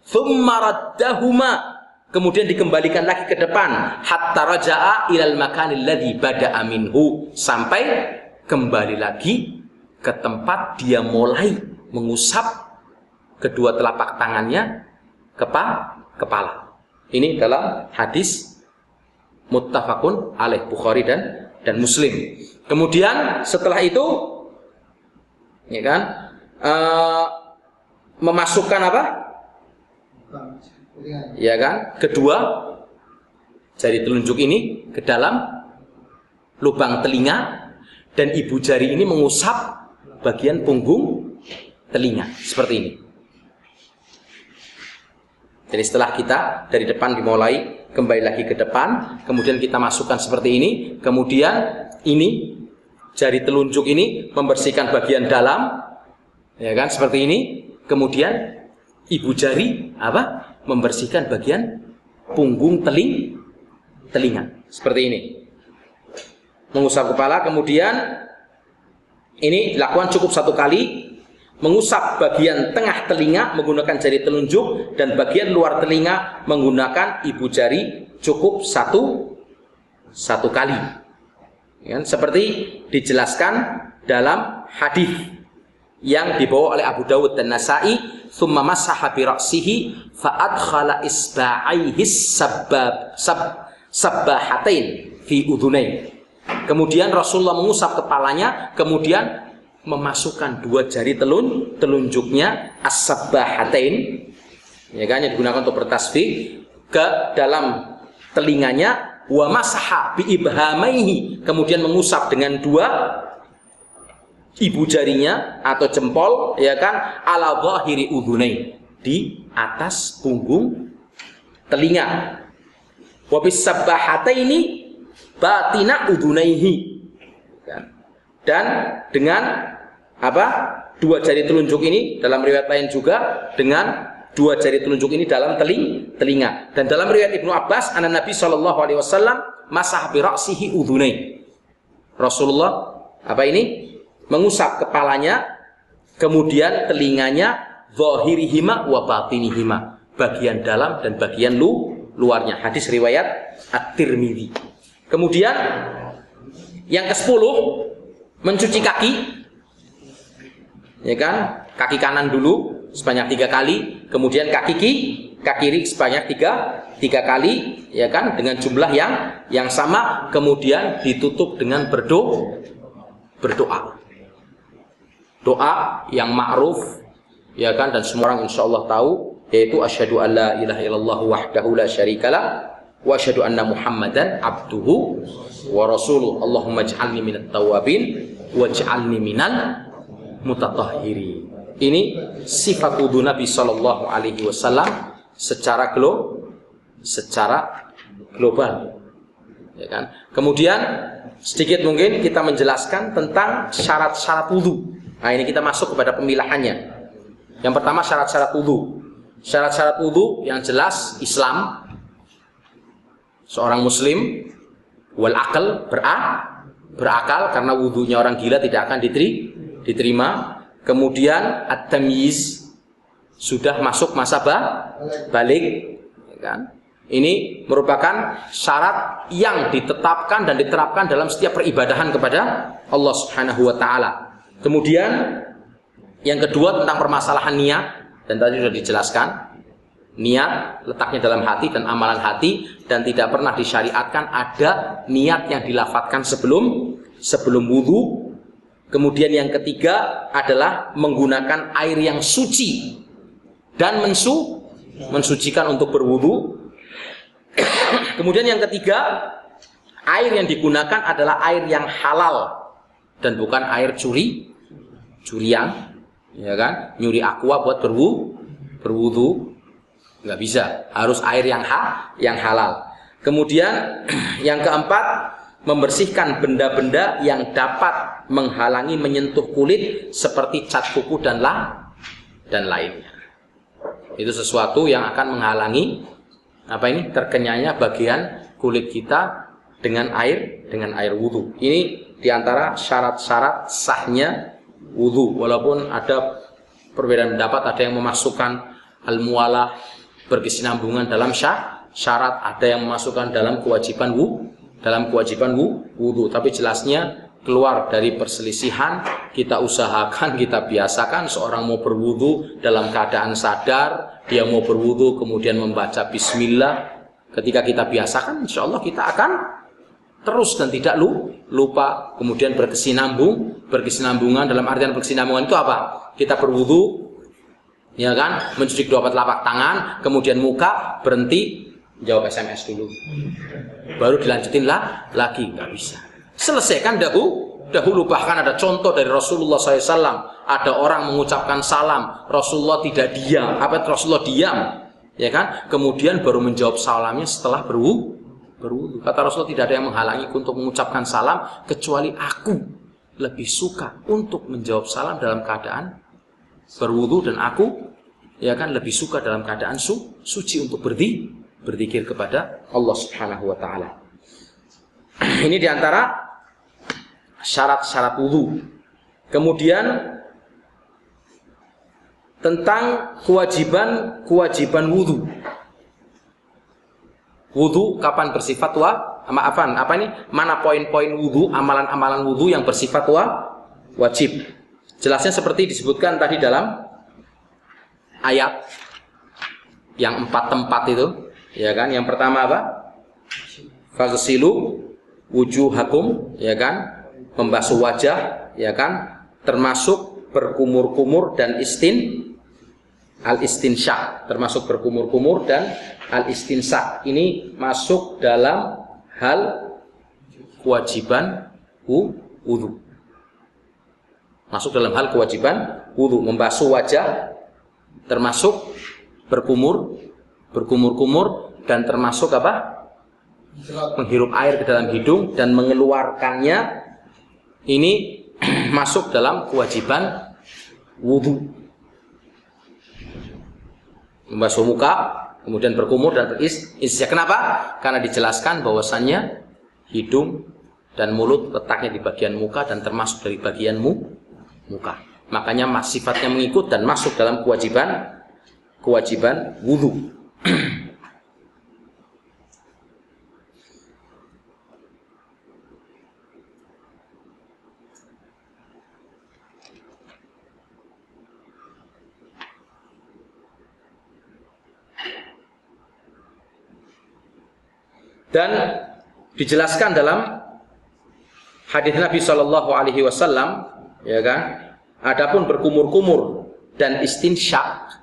Tsumma raddahuma, kemudian dikembalikan lagi ke depan, hatta raja'a ilal makanil ladzi bada'a minhu, sampai kembali lagi ke tempat dia mulai mengusap kedua telapak tangannya kepala. Ini dalam hadis muttafaqun alaih Bukhari dan Muslim. Kemudian setelah itu, ya kan, memasukkan apa? Ya kan, kedua jari telunjuk ini ke dalam lubang telinga, dan ibu jari ini mengusap bagian punggung telinga seperti ini. Jadi setelah kita dari depan dimulai, kembali lagi ke depan, kemudian kita masukkan seperti ini, kemudian ini jari telunjuk ini membersihkan bagian dalam, ya kan, seperti ini. Kemudian ibu jari apa? Membersihkan bagian punggung telinga seperti ini. Mengusap kepala, kemudian ini dilakukan cukup 1 kali. Mengusap bagian tengah telinga menggunakan jari telunjuk, dan bagian luar telinga menggunakan ibu jari cukup satu kali. Ya, seperti dijelaskan dalam hadis yang dibawa oleh Abu Dawud dan Nasai, "Tsumma masaha bi ra'sihi fa adkhala isba'aihi sabbahatain fi udhunai." Kemudian Rasulullah mengusap kepalanya, kemudian memasukkan 2 jari telunjuknya as-sabbahatain, ya kan, yang digunakan untuk bertasbih, ke dalam telinganya, wa masaha bi ibhamaihi, kemudian mengusap dengan 2 ibu jarinya atau jempol, ya kan, ala dhahiri udhunai, di atas punggung telinga. Wa bis sabbahataini batina udhunaihi, dan dengan apa? 2 jari telunjuk ini, dalam riwayat lain juga dengan 2 jari telunjuk ini dalam telinga. Dan dalam riwayat Ibnu Abbas, anna Nabi sallallahu alaihi wasallam masah bi ra'sihi udhunai. Rasulullah apa ini? Mengusap kepalanya, kemudian telinganya, zahirihima wa batinihima, bagian dalam dan bagian luarnya. Hadis riwayat At-Tirmidzi. Kemudian yang ke-10, mencuci kaki, ya kan, kaki kanan dulu sebanyak 3 kali, kemudian kaki kiri sebanyak 3 kali, ya kan, dengan jumlah yang sama, kemudian ditutup dengan berdoa. Doa yang ma'ruf, ya kan, dan semua orang insyaallah tahu, yaitu asyhadu an la ilaha illallah wahdahu la syarikalah wa asyhadu anna Muhammadan abduhu wa rasuluh. Allahumma ij'alni minat tawabin waj'alni minal mutatahhirin. Ini sifat wudu Nabi sallallahu alaihi wasallam secara global, ya kan. Kemudian sedikit mungkin kita menjelaskan tentang syarat-syarat wudu. Nah, ini kita masuk kepada pemilahannya. Yang pertama, syarat-syarat wudu. Syarat-syarat wudu yang jelas Islam, seorang muslim, wal aql, berakal, karena wudunya orang gila tidak akan diterima. Kemudian at-tamyiz, sudah masuk masa balik, ya kan? Ini merupakan syarat yang ditetapkan dan diterapkan dalam setiap peribadahan kepada Allah Subhanahu wa taala. Kemudian yang kedua tentang permasalahan niat, dan tadi sudah dijelaskan. Niat letaknya dalam hati dan amalan hati, dan tidak pernah disyariatkan ada niat yang dilafadzkan sebelum wudu. Kemudian yang ketiga adalah menggunakan air yang suci dan mensucikan untuk berwudu. Kemudian yang ketiga, air yang digunakan adalah air yang halal dan bukan air curian, ya kan? Nyuri aqua buat berwudu nggak bisa, harus air yang halal. Kemudian yang keempat, membersihkan benda-benda yang dapat menghalangi menyentuh kulit seperti cat kuku dan lainnya. Itu sesuatu yang akan menghalangi terkenyanya bagian kulit kita dengan air wudu. Ini diantara syarat-syarat sahnya wudu. Walaupun ada perbedaan pendapat, ada yang memasukkan al-muwalah, berkesinambungan dalam syarat, ada yang memasukkan dalam kewajiban wudu. Tapi jelasnya keluar dari perselisihan, kita usahakan, kita biasakan seorang mau berwudu dalam keadaan sadar, dia mau berwudu kemudian membaca bismillah. Ketika kita biasakan, insya Allah kita akan terus dan tidak lupa. Kemudian berkesinambungan dalam artian berkesinambungan itu apa? Kita berwudu, ya kan, mencuci kedua telapak tangan, kemudian muka, berhenti, jawab SMS dulu, baru dilanjutin lagi, nggak bisa. Selesaikan dahulu. Bahkan ada contoh dari Rasulullah SAW, ada orang mengucapkan salam, Rasulullah tidak diam, Rasulullah diam, ya kan, kemudian baru menjawab salamnya setelah berwudu. Kata Rasulullah, tidak ada yang menghalangi untuk mengucapkan salam kecuali aku lebih suka untuk menjawab salam dalam keadaan berwudu, dan aku, ya kan, lebih suka dalam keadaan suci untuk berzikir kepada Allah Subhanahu wa taala. Ini diantara syarat-syarat wudu. Kemudian tentang kewajiban wudu. Wudu kapan bersifat mana poin-poin wudu, amalan-amalan wudu yang bersifat wajib. Jelasnya seperti disebutkan tadi dalam ayat yang 4 tempat itu, ya kan? Yang pertama apa? Faghsilu wujuhakum, ya kan? Membasuh wajah, ya kan? Termasuk berkumur-kumur dan al-istinsyak, termasuk berkumur-kumur dan al-istinsyak. Ini masuk dalam hal kewajiban wudu. Masuk dalam hal kewajiban wudu, membasuh wajah termasuk berkumur-kumur dan termasuk apa? Menghirup air ke dalam hidung dan mengeluarkannya. Ini masuk dalam kewajiban wudu. Membasuh muka, kemudian berkumur dan beristinsyak. Kenapa? Karena dijelaskan bahwasannya hidung dan mulut letaknya di bagian muka dan termasuk dari bagian muka. Makanya sifatnya mengikut dan masuk dalam kewajiban wudu. Dan dijelaskan dalam hadis Nabi Shallallahu Alaihi Wasallam, ya kan? Adapun berkumur-kumur dan istinsyak,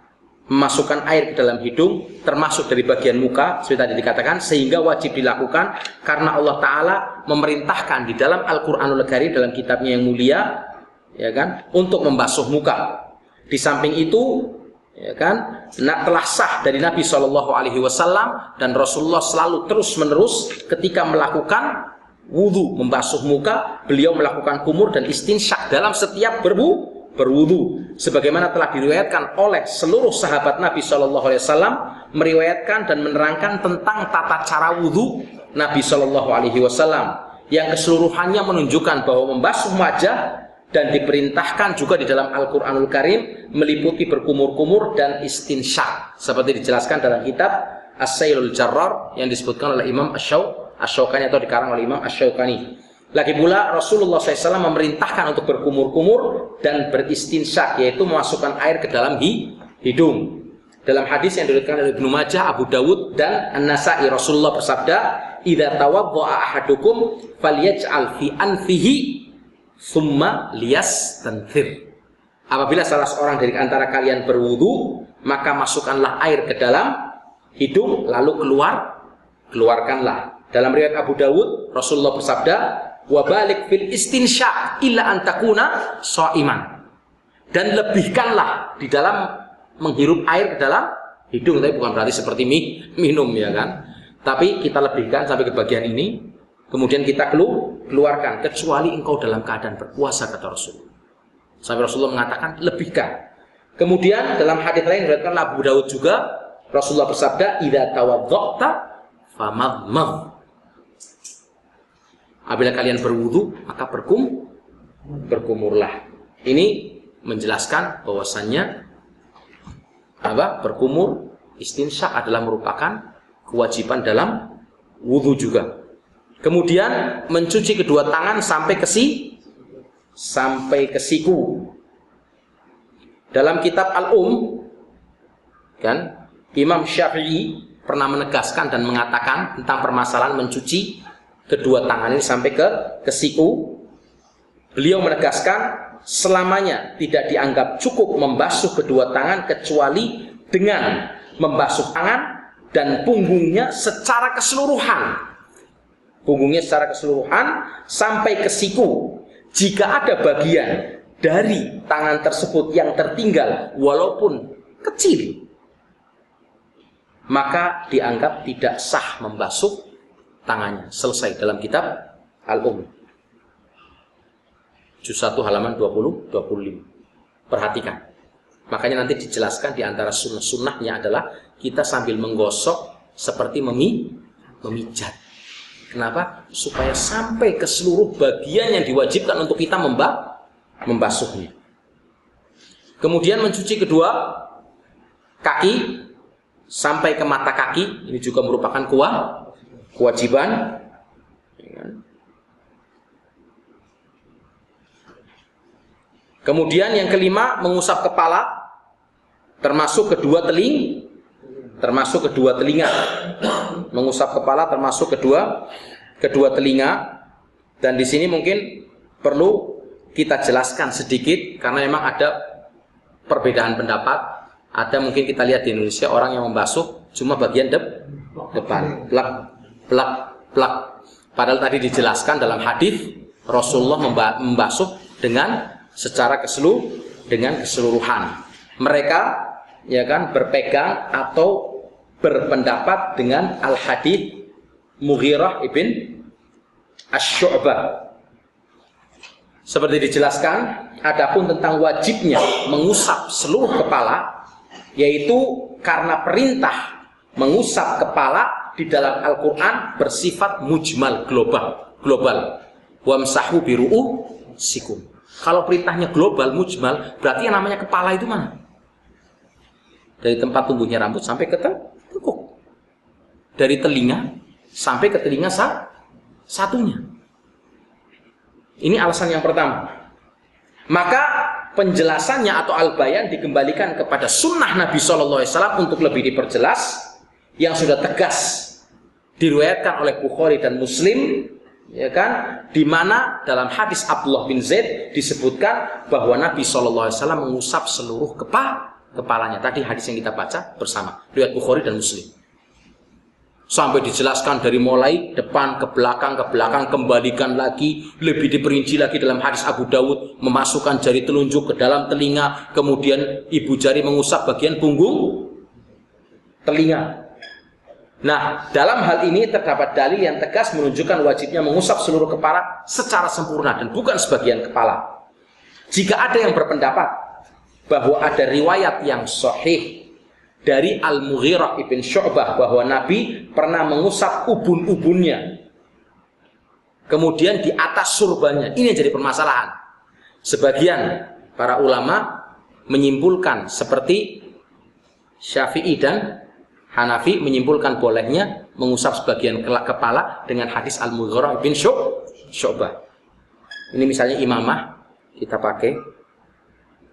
memasukkan air ke dalam hidung, termasuk dari bagian muka, seperti tadi dikatakan, sehingga wajib dilakukan karena Allah Taala memerintahkan di dalam Al-Quranul Karim, dalam kitabnya yang mulia, ya kan, untuk membasuh muka. Di samping itu, ya kan, telah sah dari Nabi Shallallahu Alaihi Wasallam dan Rasulullah selalu terus-menerus ketika melakukan wudu, membasuh muka, beliau melakukan kumur dan istinsyak dalam setiap berwudu, sebagaimana telah diriwayatkan oleh seluruh sahabat Nabi Shallallahu Alaihi Wasallam, meriwayatkan dan menerangkan tentang tata cara wudu Nabi Shallallahu Alaihi Wasallam yang keseluruhannya menunjukkan bahwa membasuh wajah dan diperintahkan juga di dalam Al-Quranul Karim meliputi berkumur-kumur dan istinsyak, seperti dijelaskan dalam kitab As-Sailul Jarrar yang disebutkan oleh Imam Asy-Syaukani atau dikarang oleh Imam Asy-Syaukani. Lagi pula Rasulullah SAW memerintahkan untuk berkumur-kumur dan beristinsyak, yaitu memasukkan air ke dalam hidung. Dalam hadis yang diriwayatkan oleh Ibnu Majah, Abu Dawud dan An-Nasa'i, Rasulullah bersabda, "Idza tawadda'a ahadukum falyaj'al fi anfihi summa liyastanthir." Apabila salah seorang dari antara kalian berwudu, maka masukkanlah air ke dalam hidung, lalu keluarkanlah. Dalam riwayat Abu Dawud, Rasulullah bersabda, "Wa balik fil istinsya illa an takuna shaiman." Dan lebihkanlah di dalam menghirup air ke dalam hidung, tapi bukan berarti seperti minum, ya kan? Tapi kita lebihkan sampai ke bagian ini, kemudian kita keluarkan, kecuali engkau dalam keadaan berpuasa, kata Rasul. Sampai Rasulullah mengatakan lebihkan. Kemudian dalam hadis lain diriwayatkan Abu Dawud juga, Rasulullah bersabda, "Idza tawadda'ta famadmad." Apabila kalian berwudu, maka berkumurlah. Ini menjelaskan bahwasannya berkumur, istinsyak adalah merupakan kewajiban dalam wudu juga. Kemudian mencuci kedua tangan sampai ke sampai ke siku. Dalam kitab kan Imam Syafi'i pernah menegaskan dan mengatakan tentang permasalahan mencuci kedua tangan ini sampai ke siku. Beliau menegaskan selamanya tidak dianggap cukup membasuh kedua tangan kecuali dengan membasuh tangan dan punggungnya secara keseluruhan. Punggungnya secara keseluruhan sampai ke siku. Jika ada bagian dari tangan tersebut yang tertinggal walaupun kecil, maka dianggap tidak sah membasuh tangannya. Selesai dalam kitab Juz 1 halaman 20-25. Perhatikan. Makanya nanti dijelaskan di antara sunnah-sunnahnya adalah kita sambil menggosok seperti memijat. Kenapa? Supaya sampai ke seluruh bagian yang diwajibkan untuk kita membasuhnya. Kemudian mencuci kedua kaki sampai ke mata kaki. Ini juga merupakan kewajiban. Kemudian yang kelima, mengusap kepala termasuk kedua telinga. Mengusap kepala termasuk kedua telinga. Dan di sini mungkin perlu kita jelaskan sedikit karena memang ada perbedaan pendapat. Ada mungkin kita lihat di Indonesia orang yang membasuh cuma bagian depan, plak. Padahal tadi dijelaskan dalam hadis Rasulullah membasuh secara keseluruhan. Mereka ya kan berpegang atau berpendapat dengan al-hadits Mughirah ibn Asy-Syu'bah. Seperti dijelaskan, adapun tentang wajibnya mengusap seluruh kepala, yaitu karena perintah mengusap kepala di dalam Al-Quran bersifat mujmal, global. Wamsahu biru'usikum. Kalau perintahnya global, mujmal, berarti yang namanya kepala itu mana? Dari tempat tumbuhnya rambut sampai ke tengkuk. Dari telinga sampai ke telinga satunya. Ini alasan yang pertama. Maka penjelasannya atau al-bayan dikembalikan kepada sunnah Nabi SAW untuk lebih diperjelas, yang sudah tegas diriwayatkan oleh Bukhari dan Muslim, ya kan, di mana dalam hadis Abdullah bin Zaid disebutkan bahwa Nabi SAW mengusap seluruh kepalanya. Tadi hadis yang kita baca bersama, riwayat Bukhari dan Muslim. Sampai dijelaskan dari mulai depan ke belakang, kembalikan lagi, lebih diperinci lagi dalam hadis Abu Dawud, memasukkan jari telunjuk ke dalam telinga, kemudian ibu jari mengusap bagian punggung telinga. Nah, dalam hal ini terdapat dalil yang tegas menunjukkan wajibnya mengusap seluruh kepala secara sempurna dan bukan sebagian kepala. Jika ada yang berpendapat bahwa ada riwayat yang sahih dari Al-Mughirah ibn Syu'bah bahwa Nabi pernah mengusap ubun-ubunnya, kemudian di atas surbannya, ini yang jadi permasalahan. Sebagian para ulama menyimpulkan seperti Syafi'i dan Hanafi menyimpulkan bolehnya mengusap sebagian kepala dengan hadis Al-Mughirah bin Syu'bah. Ini misalnya imamah kita pakai,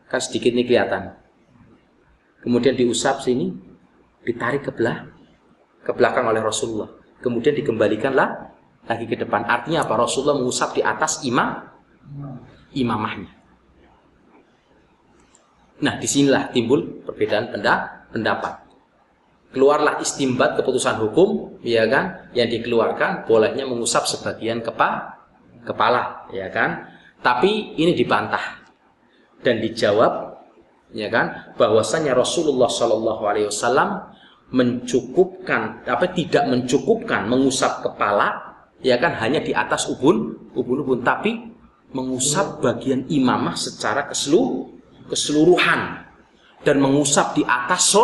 kan sedikit ini kelihatan. Kemudian diusap sini, ditarik ke belakang oleh Rasulullah. Kemudian dikembalikanlah lagi ke depan. Artinya apa? Rasulullah mengusap di atas imamahnya. Nah, disinilah timbul perbedaan pendapat. Keluarlah istimbat keputusan hukum, ya kan, yang dikeluarkan bolehnya mengusap sebagian kepala, ya kan. Tapi ini dibantah dan dijawab, ya kan, bahwasanya Rasulullah SAW tidak mencukupkan mengusap kepala, ya kan, hanya di atas ubun, tapi mengusap bagian imamah secara keseluruhan dan mengusap di atas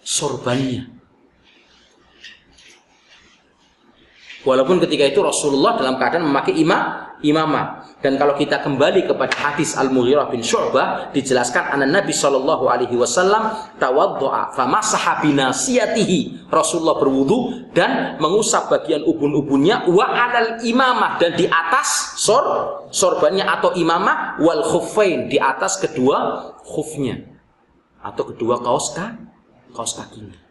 sorbannya. Walaupun ketika itu Rasulullah dalam keadaan memakai imamah. Dan kalau kita kembali kepada hadis Al-Mughirah bin Syu'bah, dijelaskan Nabi sallallahu alaihi wasallam tawaddu'a famasaha binasiyatihi. Rasulullah berwudu dan mengusap bagian ubun-ubunnya wa 'alal imamah, dan di atas sorbannya atau imamah, wal khuffain, di atas kedua khufnya atau kedua kaos kakinya.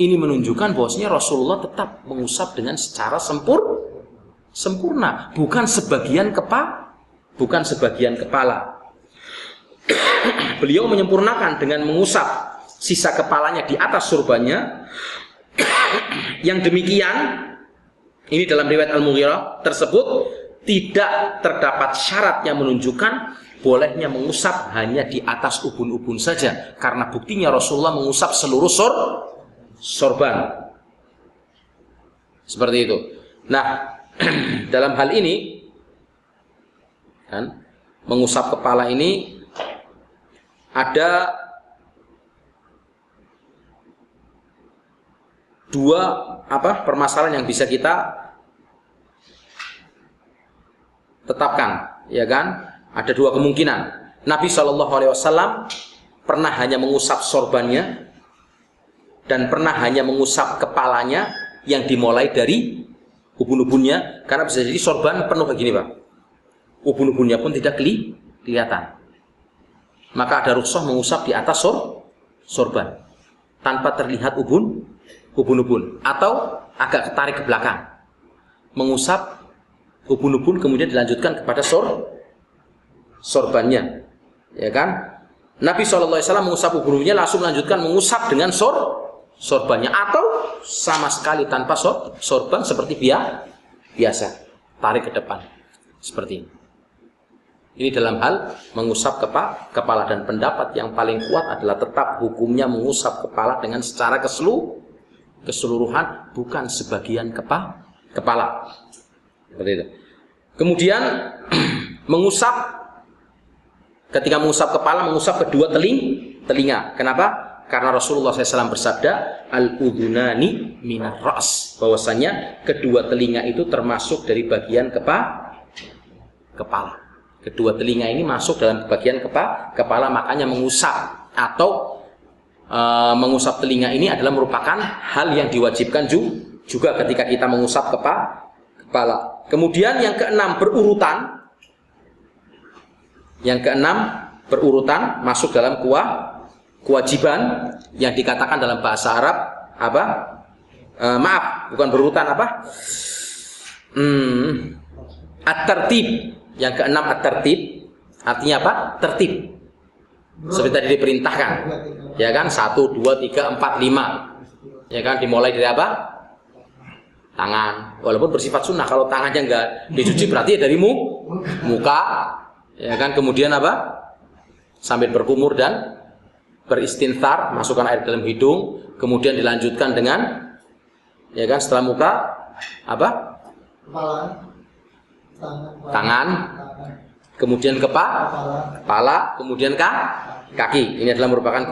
Ini menunjukkan bahwasanya Rasulullah tetap mengusap dengan secara sempurna, bukan sebagian kepala. Beliau menyempurnakan dengan mengusap sisa kepalanya di atas surbannya. Yang demikian, ini dalam riwayat Al-Mughirah tersebut tidak terdapat syarat yang menunjukkan bolehnya mengusap hanya di atas ubun-ubun saja, karena buktinya Rasulullah mengusap seluruh sorban. Seperti itu. Nah, dalam hal ini kan, mengusap kepala ini ada dua permasalahan yang bisa kita tetapkan, ya kan? Ada dua kemungkinan. Nabi SAW pernah hanya mengusap sorbannya dan pernah hanya mengusap kepalanya yang dimulai dari ubun-ubunnya, karena bisa jadi sorban penuh begini, Pak. Ubun-ubunnya pun tidak kelihatan. Maka ada rukhsah mengusap di atas sorban tanpa terlihat ubun-ubun, atau agak ketarik ke belakang. Mengusap ubun-ubun kemudian dilanjutkan kepada sorbannya. Ya kan? Nabi SAW mengusap ubun-ubunnya langsung melanjutkan mengusap dengan sorbannya, atau sama sekali tanpa sorban seperti biasa, tarik ke depan seperti ini. Ini dalam hal mengusap kepala, dan pendapat yang paling kuat adalah tetap hukumnya mengusap kepala dengan secara keseluruhan, bukan sebagian kepala. Seperti itu. Kemudian ketika mengusap kepala, mengusap kedua telinga. Kenapa? Karena Rasulullah SAW bersabda, al-udhunani minar ra's, bahwasanya kedua telinga itu termasuk dari bagian kepala. Kedua telinga ini masuk dalam bagian kepala, makanya mengusap atau mengusap telinga ini adalah merupakan hal yang diwajibkan juga ketika kita mengusap kepala. Kemudian yang keenam berurutan masuk dalam kewajiban yang dikatakan dalam bahasa Arab bukan berurutan at-tertib. Yang keenam at-tertib artinya apa? Tertib. Seperti tadi diperintahkan, ya kan? 1, 2, 3, 4, 5, ya kan? Dimulai dari apa? Tangan. Walaupun bersifat sunnah, kalau tangannya enggak dicuci berarti dari muka, ya kan? Kemudian apa? Sambil berkumur dan beristinthar, masukkan air dalam hidung, kemudian dilanjutkan dengan, ya kan, setelah muka apa? Tangan, kemudian kepala, kemudian kaki. Ini adalah merupakan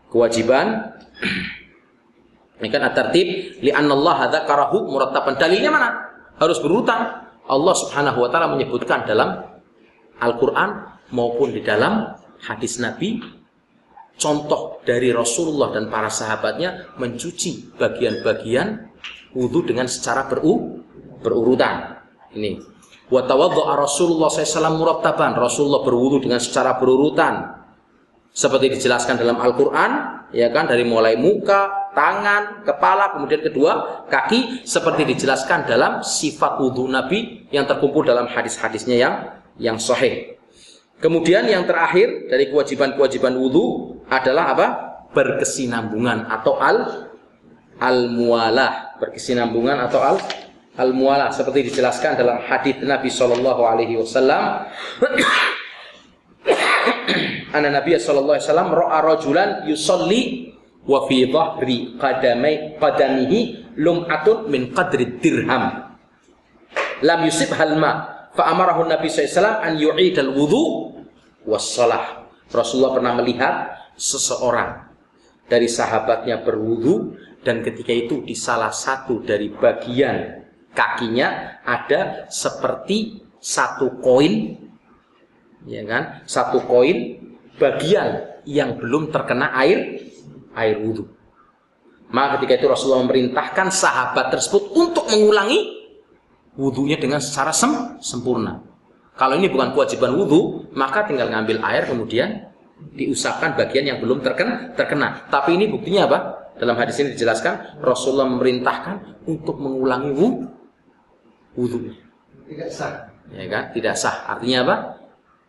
kewajiban. Ini kan at-tertib, li'anna Allah dzakarahu murattaban. Dalilnya mana? Harus berurutan. Allah Subhanahu wa taala menyebutkan dalam Al-Qur'an maupun di dalam hadis Nabi, contoh dari Rasulullah dan para sahabatnya mencuci bagian-bagian wudu dengan secara berurutan. Ini. Wa tawaddu'a Rasulullah SAW murattaban. Rasulullah berwudu dengan secara berurutan. Seperti dijelaskan dalam Al-Qur'an, ya kan, dari mulai muka, tangan, kepala, kemudian kedua kaki, seperti dijelaskan dalam sifat wudu Nabi yang terkumpul dalam hadis-hadisnya yang sahih. Kemudian yang terakhir dari kewajiban-kewajiban wudu adalah apa? Berkesinambungan atau al-muwalah. Berkesinambungan atau al-muwalah, seperti dijelaskan dalam hadis Nabi sallallahu alaihi wasallam. Anna Nabi sallallahu alaihi wasallam ra'a rajulan yusalli wa fi dhahri qadamihi lum'atun min qadri dirham. Lam yusib halma fa amarahu Nabi sallallahu alaihi wasallam an yu'idal wudu wassalah. Rasulullah pernah melihat seseorang dari sahabatnya berwudu dan ketika itu di salah satu dari bagian kakinya ada seperti satu koin, ya kan, satu koin bagian yang belum terkena air wudhu. Maka ketika itu Rasulullah memerintahkan sahabat tersebut untuk mengulangi wudhunya dengan secara sempurna. Kalau ini bukan kewajiban wudhu, maka tinggal ngambil air kemudian diusapkan bagian yang belum terkena. Tapi ini buktinya apa? Dalam hadis ini dijelaskan Rasulullah memerintahkan untuk mengulangi wudhunya. Tidak sah. Ya kan? Tidak sah. Artinya apa?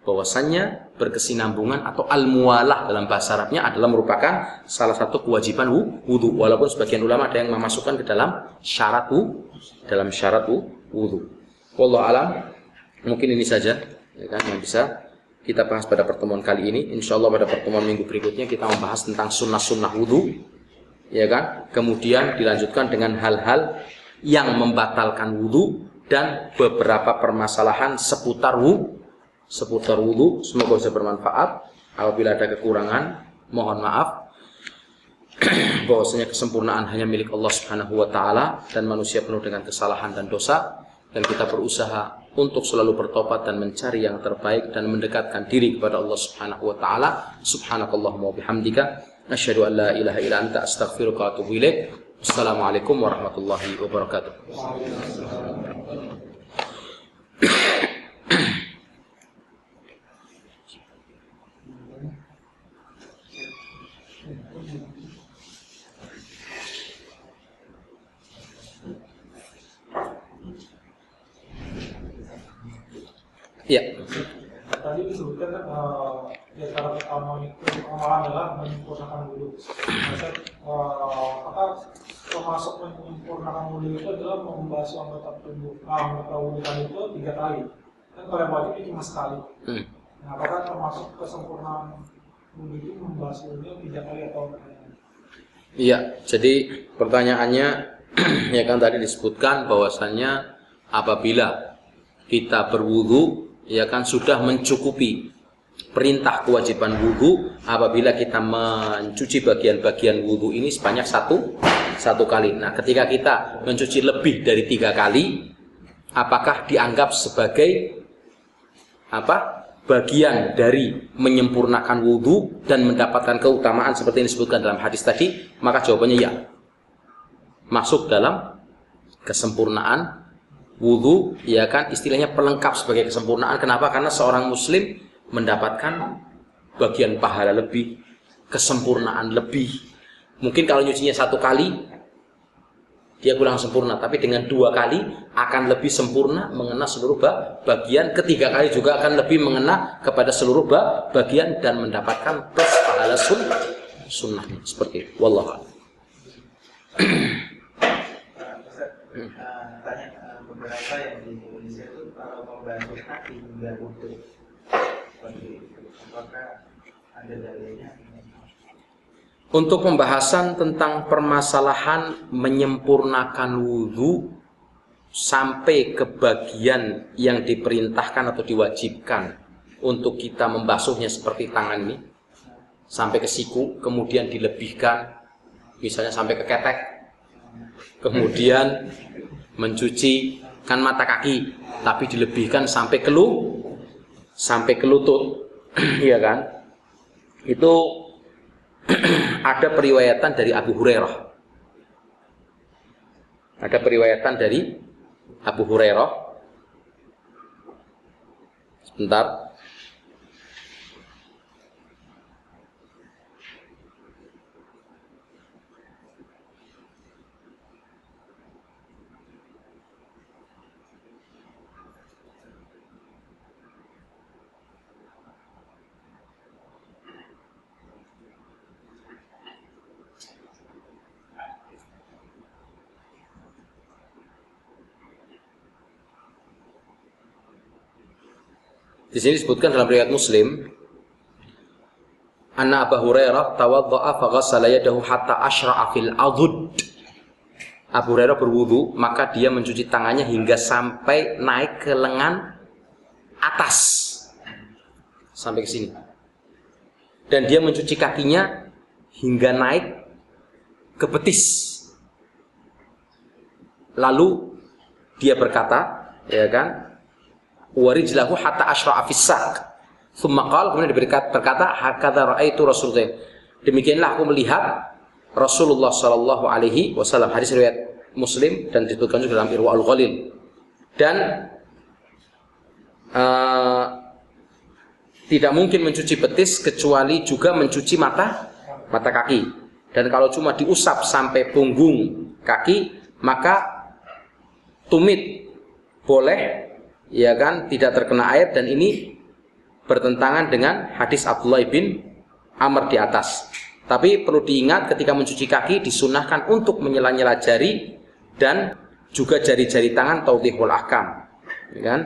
Bahwasannya berkesinambungan atau al-muwalah dalam bahasa Arabnya adalah merupakan salah satu kewajiban wudhu. Walaupun sebagian ulama ada yang memasukkan ke dalam syarat wudhu. Wallahu alam. Mungkin ini saja, ya kan, yang bisa kita bahas pada pertemuan kali ini. Insya Allah pada pertemuan minggu berikutnya kita membahas tentang sunnah-sunnah wudhu, ya kan. Kemudian dilanjutkan dengan hal-hal yang membatalkan wudhu dan beberapa permasalahan seputar wudhu. Semoga bisa bermanfaat. Apabila ada kekurangan, mohon maaf. Bahwasanya kesempurnaan hanya milik Allah Subhanahu wa taala dan manusia penuh dengan kesalahan dan dosa, dan kita berusaha untuk selalu bertobat dan mencari yang terbaik dan mendekatkan diri kepada Allah Subhanahu wa taala. Subhanakallahumma wa bihamdika asyhadu an la ilaha illa anta astaghfiruka wa atubu ilaik. Assalamualaikum warahmatullahi wabarakatuh. Ya. Tadi disebutkan di antara pertama itu amalan adalah menyempurnakan wudhu. Apakah termasuk menyempurnakan wudhu itu adalah membasuh anggota tubuh, anggota wudhu tadi itu 3 kali. Kan kalau yang wajib itu cuma sekali. Nah, apakah termasuk kesempurnaan wudhu itu membasuhnya 3 kali atau? Iya. Jadi pertanyaannya ya kan tadi disebutkan bahwasannya apabila kita berwudu, ya kan, sudah mencukupi perintah kewajiban wudu apabila kita mencuci bagian-bagian wudu ini sebanyak satu kali. Nah, ketika kita mencuci lebih dari 3 kali, apakah dianggap sebagai bagian dari menyempurnakan wudu dan mendapatkan keutamaan seperti yang disebutkan dalam hadis tadi? Maka jawabannya ya, masuk dalam kesempurnaan wudu, ya kan, istilahnya pelengkap sebagai kesempurnaan. Kenapa? Karena seorang muslim mendapatkan bagian pahala lebih, kesempurnaan lebih. Mungkin kalau nyucinya 1 kali dia kurang sempurna, tapi dengan 2 kali akan lebih sempurna mengena seluruh bagian, ketiga kali juga akan lebih mengena kepada seluruh bagian dan mendapatkan plus pahala sunnahnya. Seperti itu. Wallahu a'lam. Beberapa yang di Indonesia itu kalau membasuh kaki hingga lutut, seperti itu, apakah ada dalilnya? Untuk pembahasan tentang permasalahan menyempurnakan wudhu sampai ke bagian yang diperintahkan atau diwajibkan untuk kita membasuhnya seperti tangan ini sampai ke siku, kemudian dilebihkan misalnya sampai ke ketek, kemudian mencuci kan mata kaki tapi dilebihkan sampai ke lutut ya kan, itu ada periwayatan dari Abu Hurairah. Ada periwayatan dari Abu Hurairah. Sebentar. Di sini disebutkan dalam riwayat Muslim, anna Abu Hurairah tawadda'a fa ghassala yadahu hatta ashra'a fil adud. Abu Hurairah berwudu, maka dia mencuci tangannya hingga sampai naik ke lengan atas. Sampai ke sini. Dan dia mencuci kakinya hingga naik ke betis. lalu dia berkata, ya kan, warijlahu hatta asyra'a fis-saq. Tsumma qala, kemudian berkata, hakadza raaitu Rasulullah. Demikianlah aku melihat Rasulullah sallallahu alaihi wasallam. Hadis riwayat Muslim dan disebutkan juga dalam Irwaul Ghalil. Dan tidak mungkin mencuci betis kecuali juga mencuci mata kaki. Dan kalau cuma diusap sampai punggung kaki, maka tumit boleh, ya kan, tidak terkena air. Dan ini bertentangan dengan hadis Abdullah bin Amr di atas. Tapi perlu diingat ketika mencuci kaki disunahkan untuk menyela-nyela jari dan juga jari-jari tangan, taudhihul ahkam, ya kan?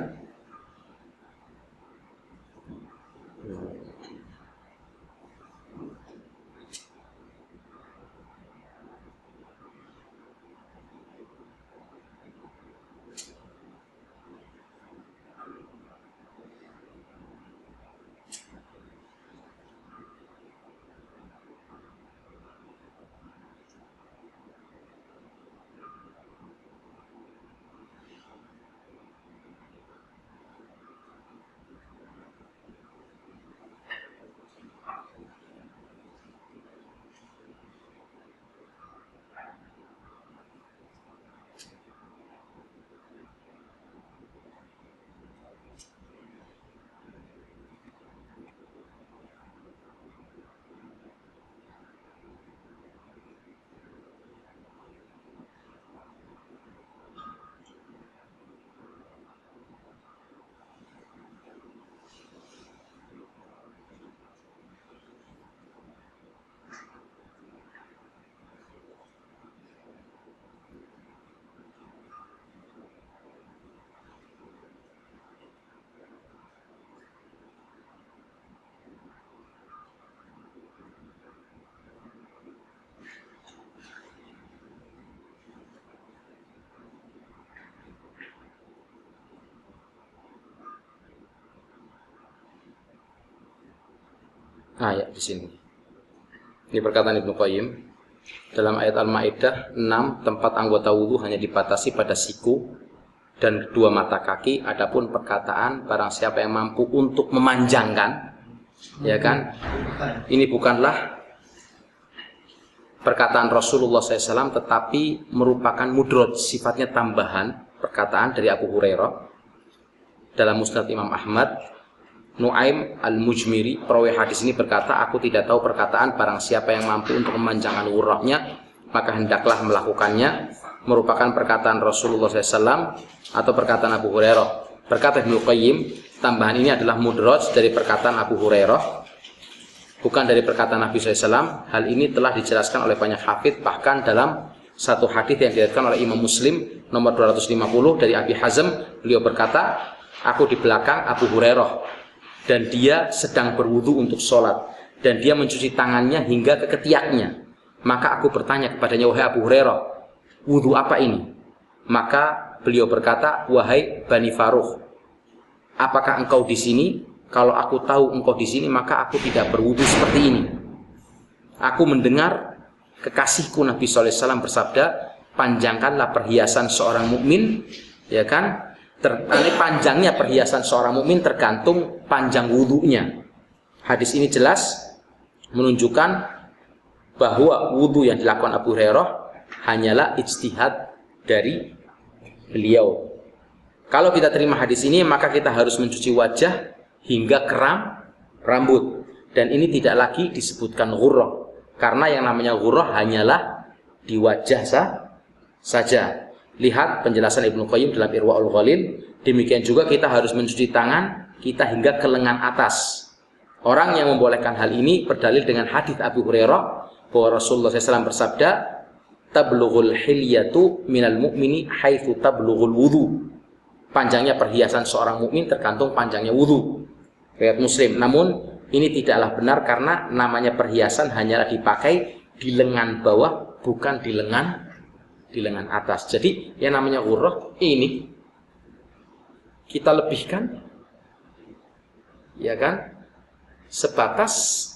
Nah, ya di sini. Ini perkataan Ibnu Qayyim dalam ayat Al-Maidah 6, tempat anggota wudu hanya dibatasi pada siku dan kedua mata kaki. Adapun perkataan barang siapa yang mampu untuk memanjangkan, ya kan? Ini bukanlah perkataan Rasulullah SAW, tetapi merupakan mudraj, sifatnya tambahan perkataan dari Abu Hurairah dalam Musnad Imam Ahmad. Nuaim Al-Mujmiri, perawi hadis ini berkata, aku tidak tahu perkataan barang siapa yang mampu untuk memanjangkan wurahnya maka hendaklah melakukannya, merupakan perkataan Rasulullah SAW atau perkataan Abu Hurairah. Berkata Ibnu Qayyim, tambahan ini adalah mudraj dari perkataan Abu Hurairah, bukan dari perkataan Nabi SAW. Hal ini telah dijelaskan oleh banyak hafidz, bahkan dalam satu hadis yang diriwayatkan oleh Imam Muslim nomor 250 dari Abi Hazm, beliau berkata, aku di belakang Abu Hurairah dan dia sedang berwudu untuk sholat, dan dia mencuci tangannya hingga ke ketiaknya. Maka aku bertanya kepadanya, wahai Abu Hurairah, wudu apa ini? Maka beliau berkata, wahai Bani Faruh, apakah engkau di sini? Kalau aku tahu engkau di sini, maka aku tidak berwudu seperti ini. Aku mendengar kekasihku Nabi SAW bersabda, panjangkanlah perhiasan seorang mukmin, ya kan? Panjangnya perhiasan seorang mukmin tergantung panjang wudunya. Hadis ini jelas menunjukkan bahwa wudu yang dilakukan Abu Hurairah hanyalah ijtihad dari beliau. Kalau kita terima hadis ini, maka kita harus mencuci wajah hingga keram rambut, dan ini tidak lagi disebutkan ghurrah, karena yang namanya ghurrah hanyalah di wajah saja. Lihat penjelasan Ibnu Qayyim dalam Irwaul Ghalil. Demikian juga kita harus mencuci tangan kita hingga ke lengan atas. Orang yang membolehkan hal ini berdalil dengan hadis Abu Hurairah bahwa Rasulullah SAW bersabda, tablughul hilyatu minal mu'mini haitsu tablughul wudu. Panjangnya perhiasan seorang mukmin tergantung panjangnya wudu. Riwayat Muslim. Namun ini tidaklah benar, karena namanya perhiasan hanyalah dipakai di lengan bawah, bukan di lengan atas. Jadi yang namanya ghurrah ini kita lebihkan, ya kan, sebatas,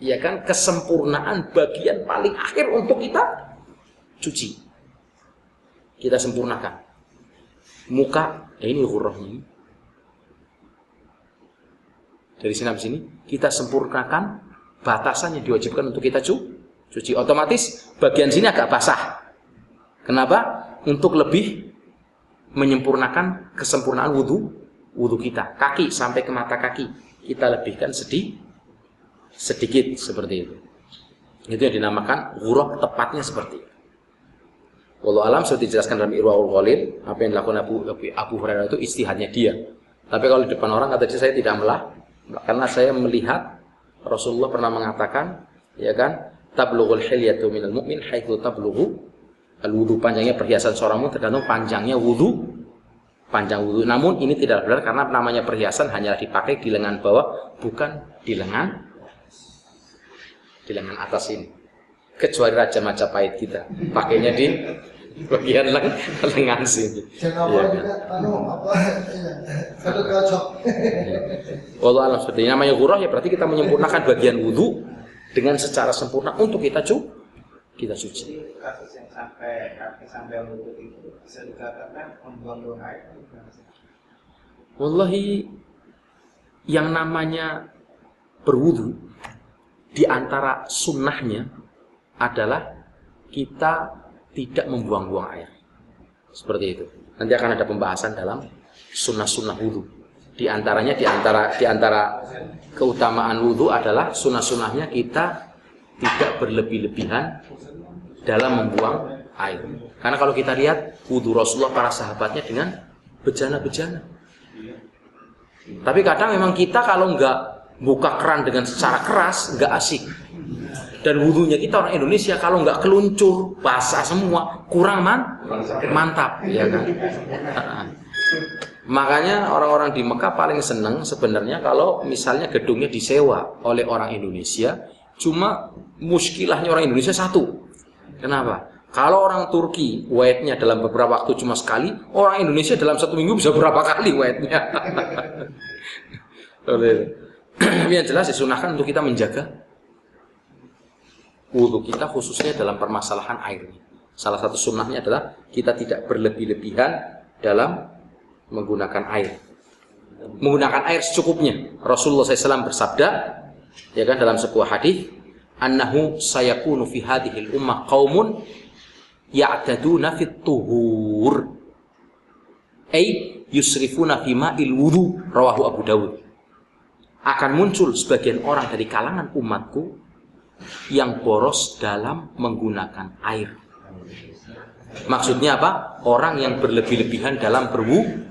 ya kan, kesempurnaan bagian paling akhir untuk kita cuci. kita sempurnakan. Muka, ini ghurrahnya. Dari sini sampai sini kita sempurnakan batasan yang diwajibkan untuk kita cuci. Otomatis bagian sini agak basah. Kenapa? Untuk lebih menyempurnakan kesempurnaan wudu kita. Kaki sampai ke mata kaki kita lebihkan sedikit seperti itu. Itu yang dinamakan ghurrah, tepatnya seperti itu. Wallahu alam, sudah dijelaskan dalam Irwaul Ghalil, apa yang dilakukan Abu Hurairah itu ijtihadnya dia. Tapi kalau di depan orang kata dia, saya tidak karena saya melihat Rasulullah pernah mengatakan, ya kan, tablughul hilyatu minal mu'min haitsu tablughu al-wudu. Panjangnya perhiasan seorang mukmin tergantung panjang wudu. Namun ini tidak benar karena namanya perhiasan hanyalah dipakai di lengan bawah, bukan di lengan atas ini. Kecuali Raja Majapahit kita pakainya di bagian lengan sini. Jangan juga satu cocok. Wallahu a'lam. Seperti namanya ghurrah ya berarti kita menyempurnakan bagian wudu dengan secara sempurna untuk kita suci. Kasus yang sampai wudu itu bisa dikatakan membuang air. Wallahi, yang namanya berwudu di antara sunnahnya adalah kita tidak membuang-buang air. Seperti itu. Nanti akan ada pembahasan dalam sunnah-sunnah wudu. Di antara keutamaan wudu adalah sunnah-sunnahnya kita tidak berlebih-lebihan dalam membuang air. Karena kalau kita lihat wudu Rasulullah, para sahabatnya dengan bejana-bejana. Tapi kadang memang kita kalau nggak buka keran dengan secara keras nggak asik. Dan wudunya kita orang Indonesia kalau nggak keluncur, basah semua, kurang mantap, ya kan? Makanya orang-orang di Mekah paling seneng sebenarnya kalau misalnya gedungnya disewa oleh orang Indonesia, cuma muskilahnya orang Indonesia satu. Kenapa? Kalau orang Turki wetnya dalam beberapa waktu cuma sekali, orang Indonesia dalam 1 minggu bisa berapa kali wetnya. Yang jelas disunahkan untuk kita menjaga wudu kita khususnya dalam permasalahan air. Salah satu sunnahnya adalah kita tidak berlebih-lebihan dalam menggunakan air. Menggunakan air secukupnya. Rasulullah SAW bersabda, ya kan, dalam sebuah hadis, annahu sayakunu fi hadhil ummah qaumun ya'taduna fit tuhur. Ay yusrifuna fi ma'il wudu, rawahu Abu Dawud. Akan muncul sebagian orang dari kalangan umatku yang boros dalam menggunakan air. Maksudnya apa? Orang yang berlebih-lebihan dalam berwudu.